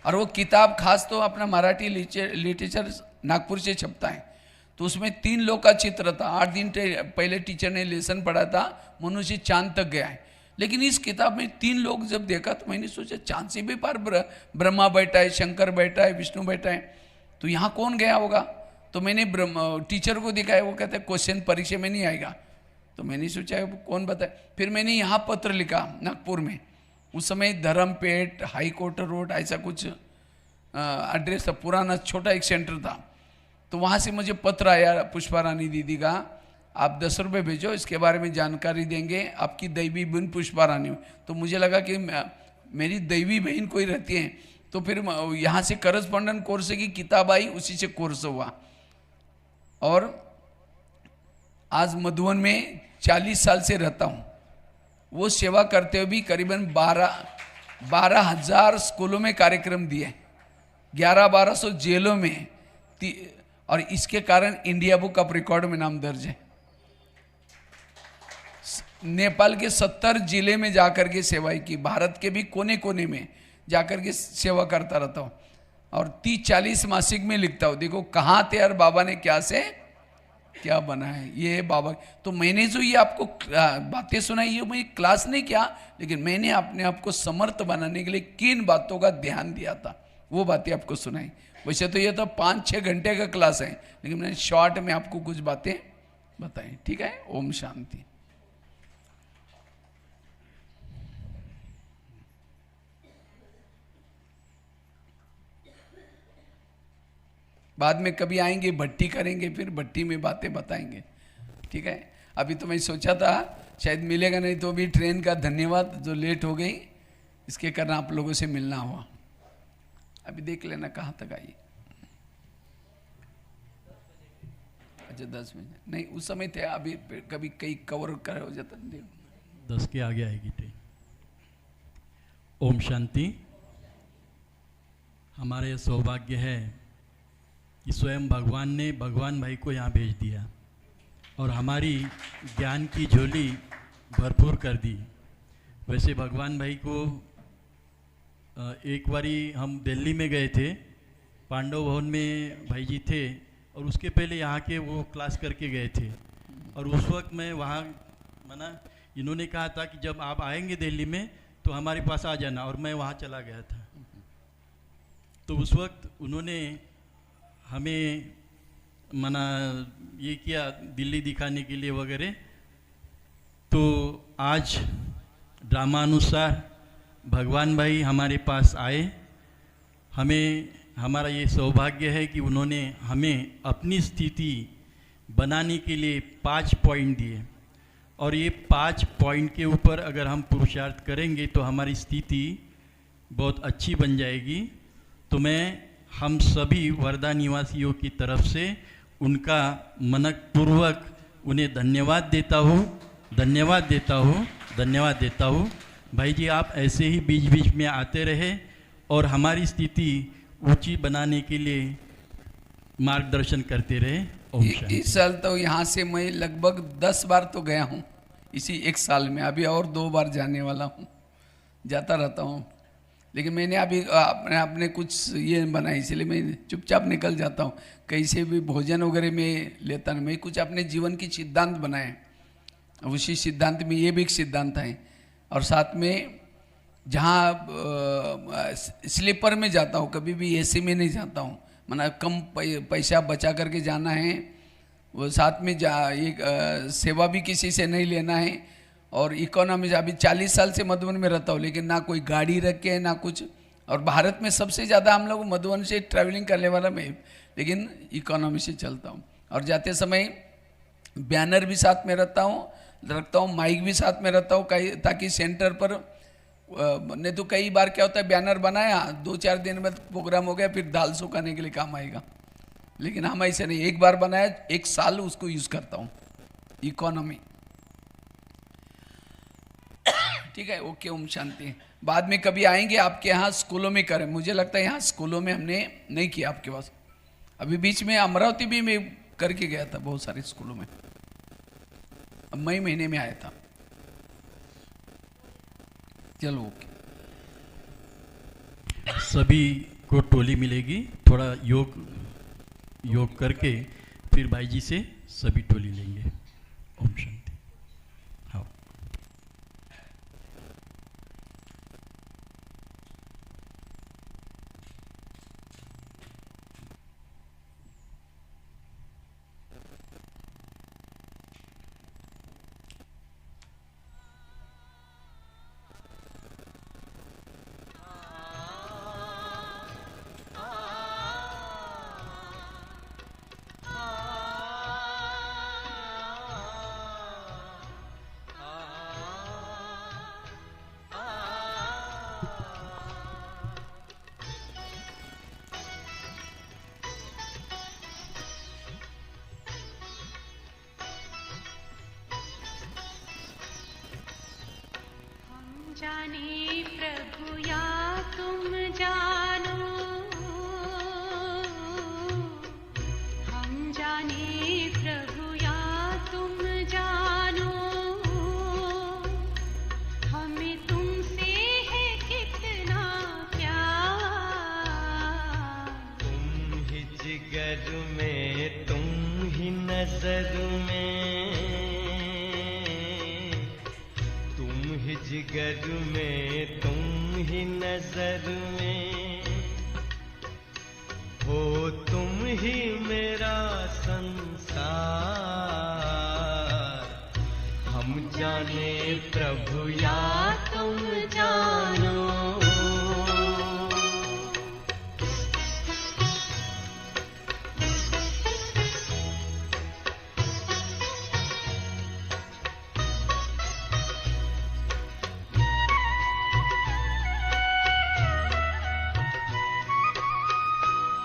और वो किताब खास तो अपना मराठी लिटरेचर नागपुर से छपता है। तो उसमें 3 लोग का चित्र था। 8 दिन पहले टीचर ने लेसन पढ़ा था, मनुष्य चांद तक गया है। लेकिन इस किताब में 3 लोग जब देखा तो मैंने सोचा चांद से भी पार ब्रह्मा बैठा है, शंकर बैठा है, विष्णु बैठा है, तो यहाँ कौन गया होगा। तो मैंने टीचर को दिखाया, वो कहते क्वेश्चन परीक्षा में नहीं आएगा। तो मैंने सोचा कौन बताए। फिर मैंने यहाँ पत्र लिखा नागपुर में, उस समय धर्मपेट हाई कोर्ट रोड ऐसा कुछ एड्रेस था, पुराना छोटा एक सेंटर था। तो वहाँ से मुझे पत्र आया पुष्पा रानी दीदी का, आप 10 रुपये भेजो, इसके बारे में जानकारी देंगे, आपकी दैवी बहन पुष्पा रानी। तो मुझे लगा कि मेरी दैवी बहन कोई रहती है। तो फिर यहाँ से करस्पॉन्डेंट कोर्स की किताब आई, उसी से कोर्स हुआ। और आज मधुबन में 40 साल से रहता हूँ। वो सेवा करते हुए भी करीबन 12,000 स्कूलों में कार्यक्रम दिए, 1100-1200 जेलों में, और इसके कारण इंडिया बुक ऑफ रिकॉर्ड में नाम दर्ज है। नेपाल के 70 जिले में जाकर के सेवाएं की, भारत के भी कोने कोने में जाकर के सेवा करता रहता हूँ। और 30-40 मासिक में लिखता हूँ। देखो कहाँ थे यार बाबा ने क्या से क्या बना है, ये है बाबा। तो मैंने जो ये आपको बातें सुनाई, ये मैं क्लास नहीं किया, लेकिन मैंने अपने आप को समर्थ बनाने के लिए किन बातों का ध्यान दिया था, वो बातें आपको सुनाई। वैसे तो ये तो 5-6 घंटे का क्लास है, लेकिन मैंने शॉर्ट में आपको कुछ बातें बताई। ठीक है, ओम शांति। बाद में कभी आएंगे, भट्टी करेंगे, फिर भट्टी में बातें बताएंगे। ठीक है, अभी तो मैं सोचा था शायद मिलेगा नहीं, तो भी ट्रेन का धन्यवाद जो लेट हो गई, इसके कारण आप लोगों से मिलना हुआ। अभी देख लेना कहाँ तक आई। अच्छा 10 मिनट नहीं, उस समय थे, अभी कभी कई कवर कर हो जाता। 10 के आगे आएगी ट्रेन। ओम शांति। हमारा ये सौभाग्य है कि स्वयं भगवान ने भगवान भाई को यहाँ भेज दिया और हमारी ज्ञान की झोली भरपूर कर दी। वैसे भगवान भाई को एक बारी हम दिल्ली में गए थे, पांडव भवन में भाई जी थे, और उसके पहले यहाँ के वो क्लास करके गए थे। और उस वक्त मैं वहाँ मना, इन्होंने कहा था कि जब आप आएंगे दिल्ली में तो हमारे पास आ जाना, और मैं वहाँ चला गया था। तो उस वक्त उन्होंने हमें मना ये किया दिल्ली दिखाने के लिए वगैरह। तो आज ड्रामानुसार भगवान भाई हमारे पास आए। हमें हमारा ये सौभाग्य है कि उन्होंने हमें अपनी स्थिति बनाने के लिए 5 पॉइंट दिए, और ये 5 पॉइंट के ऊपर अगर हम पुरुषार्थ करेंगे तो हमारी स्थिति बहुत अच्छी बन जाएगी। तो मैं हम सभी वर्धा निवासियों की तरफ से उनका मनपूर्वक उन्हें धन्यवाद देता हूँ, धन्यवाद देता हूँ, धन्यवाद देता हूँ। भाई जी आप ऐसे ही बीच बीच में आते रहे और हमारी स्थिति ऊंची बनाने के लिए मार्गदर्शन करते रहे। ओम शांति। इस साल तो यहाँ से मैं लगभग 10 बार तो गया हूँ इसी 1 साल में, अभी और 2 बार जाने वाला हूँ, जाता रहता हूँ। लेकिन मैंने अभी अपने कुछ ये बनाई, इसलिए मैं चुपचाप निकल जाता हूँ। कहीं से भी भोजन वगैरह में लेता नहीं, मैं कुछ अपने जीवन की सिद्धांत बनाए, उसी सिद्धांत में ये भी एक सिद्धांत है। और साथ में जहाँ स्लीपर में जाता हूँ, कभी भी एसी में नहीं जाता हूँ, माना कम पैसा बचा करके जाना है। वो साथ में एक सेवा भी किसी से नहीं लेना है। और इकोनॉमी, अभी 40 साल से मधुबन में रहता हूँ, लेकिन ना कोई गाड़ी रखे है ना कुछ। और भारत में सबसे ज़्यादा हम लोग मधुबन से ट्रैवलिंग करने वाला मैं, लेकिन इकोनॉमी से चलता हूँ। और जाते समय बैनर भी साथ में रखता हूँ, माइक भी साथ में रखता हूँ, ताकि सेंटर पर नहीं तो कई बार क्या होता है, बैनर बनाया 2-4 दिन में प्रोग्राम हो गया, फिर दाल सुखाने के लिए काम आएगा। लेकिन हम ऐसे नहीं, एक बार बनाया 1 साल उसको यूज़ करता हूँ, इकोनॉमी। ठीक है, ओके, ओम शांति। बाद में कभी आएंगे आपके यहाँ, स्कूलों में करें। मुझे लगता है यहाँ स्कूलों में हमने नहीं किया आपके पास। अभी बीच में अमरावती भी मैं करके गया था बहुत सारे स्कूलों में, अब मई महीने में आया था। चलो ओके। सभी को टोली मिलेगी, थोड़ा योग करके फिर भाई जी से सभी टोली लेंगे। ओम शांति। हाँ, जाने प्रभु या तुम जानो, हम जाने प्रभु या तुम जानो, हमें तुमसे है कितना प्यार। तुम ही जिगर में, तुम ही नजर में, जिगर में, तुम ही नजर में, हो तुम ही मेरा संसार। हम जाने प्रभु या तुम जानो।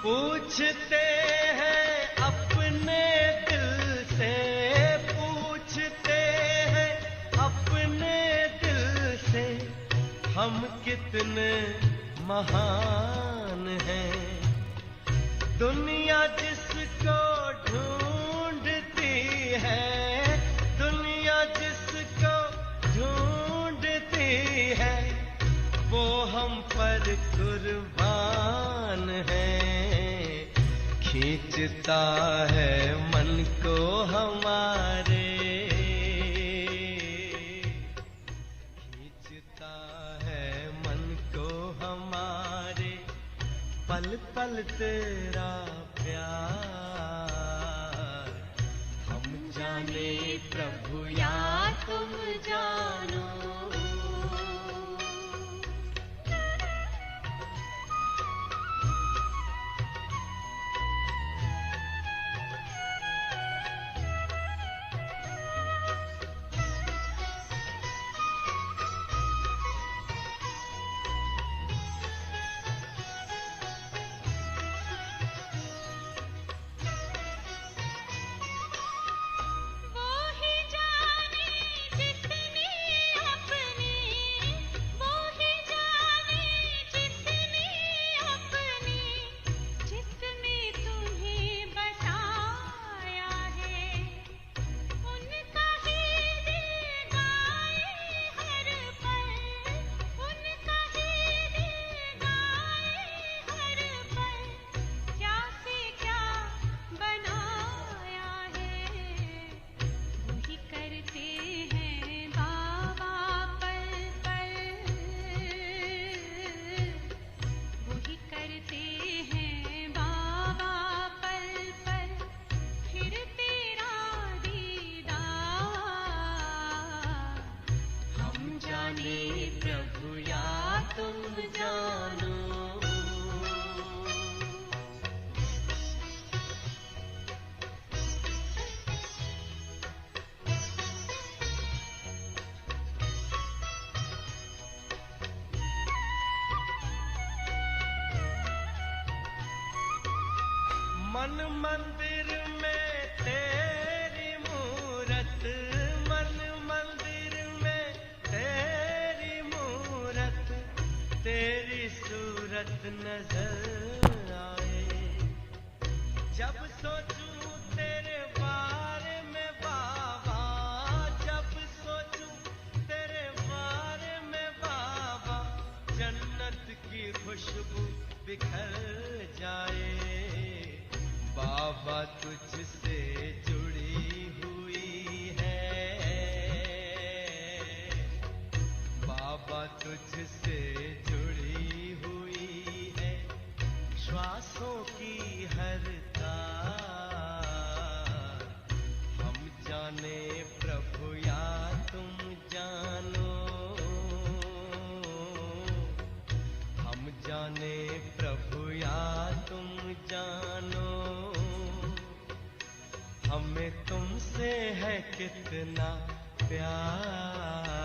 पूछते हैं अपने दिल से, पूछते हैं अपने दिल से, हम कितने महान हैं। दुनिया जिसको ढूंढती है, दुनिया जिसको ढूंढती है, वो हम पर कुर्बान है। खींचता है मन को हमारे, खींचता है मन को हमारे, पल पल तेरा प्यार। हम जाने प्रभु या तुम जानो। प्रभु या तुम जानो। मन मंदिर में तेरी मूरत, नजर आए। जब सोचूं तेरे बारे में बाबा, जब सोचूं तेरे बारे में बाबा, जन्नत की खुशबू बिखर जाए। बाबा तुझसे जुड़ी हुई है, बाबा तुझसे जुड़ी हुई है, श्वासों की हर तार। हम जाने प्रभु या तुम जानो, हम जाने प्रभु या तुम जानो, हमें तुमसे है कितना प्यार।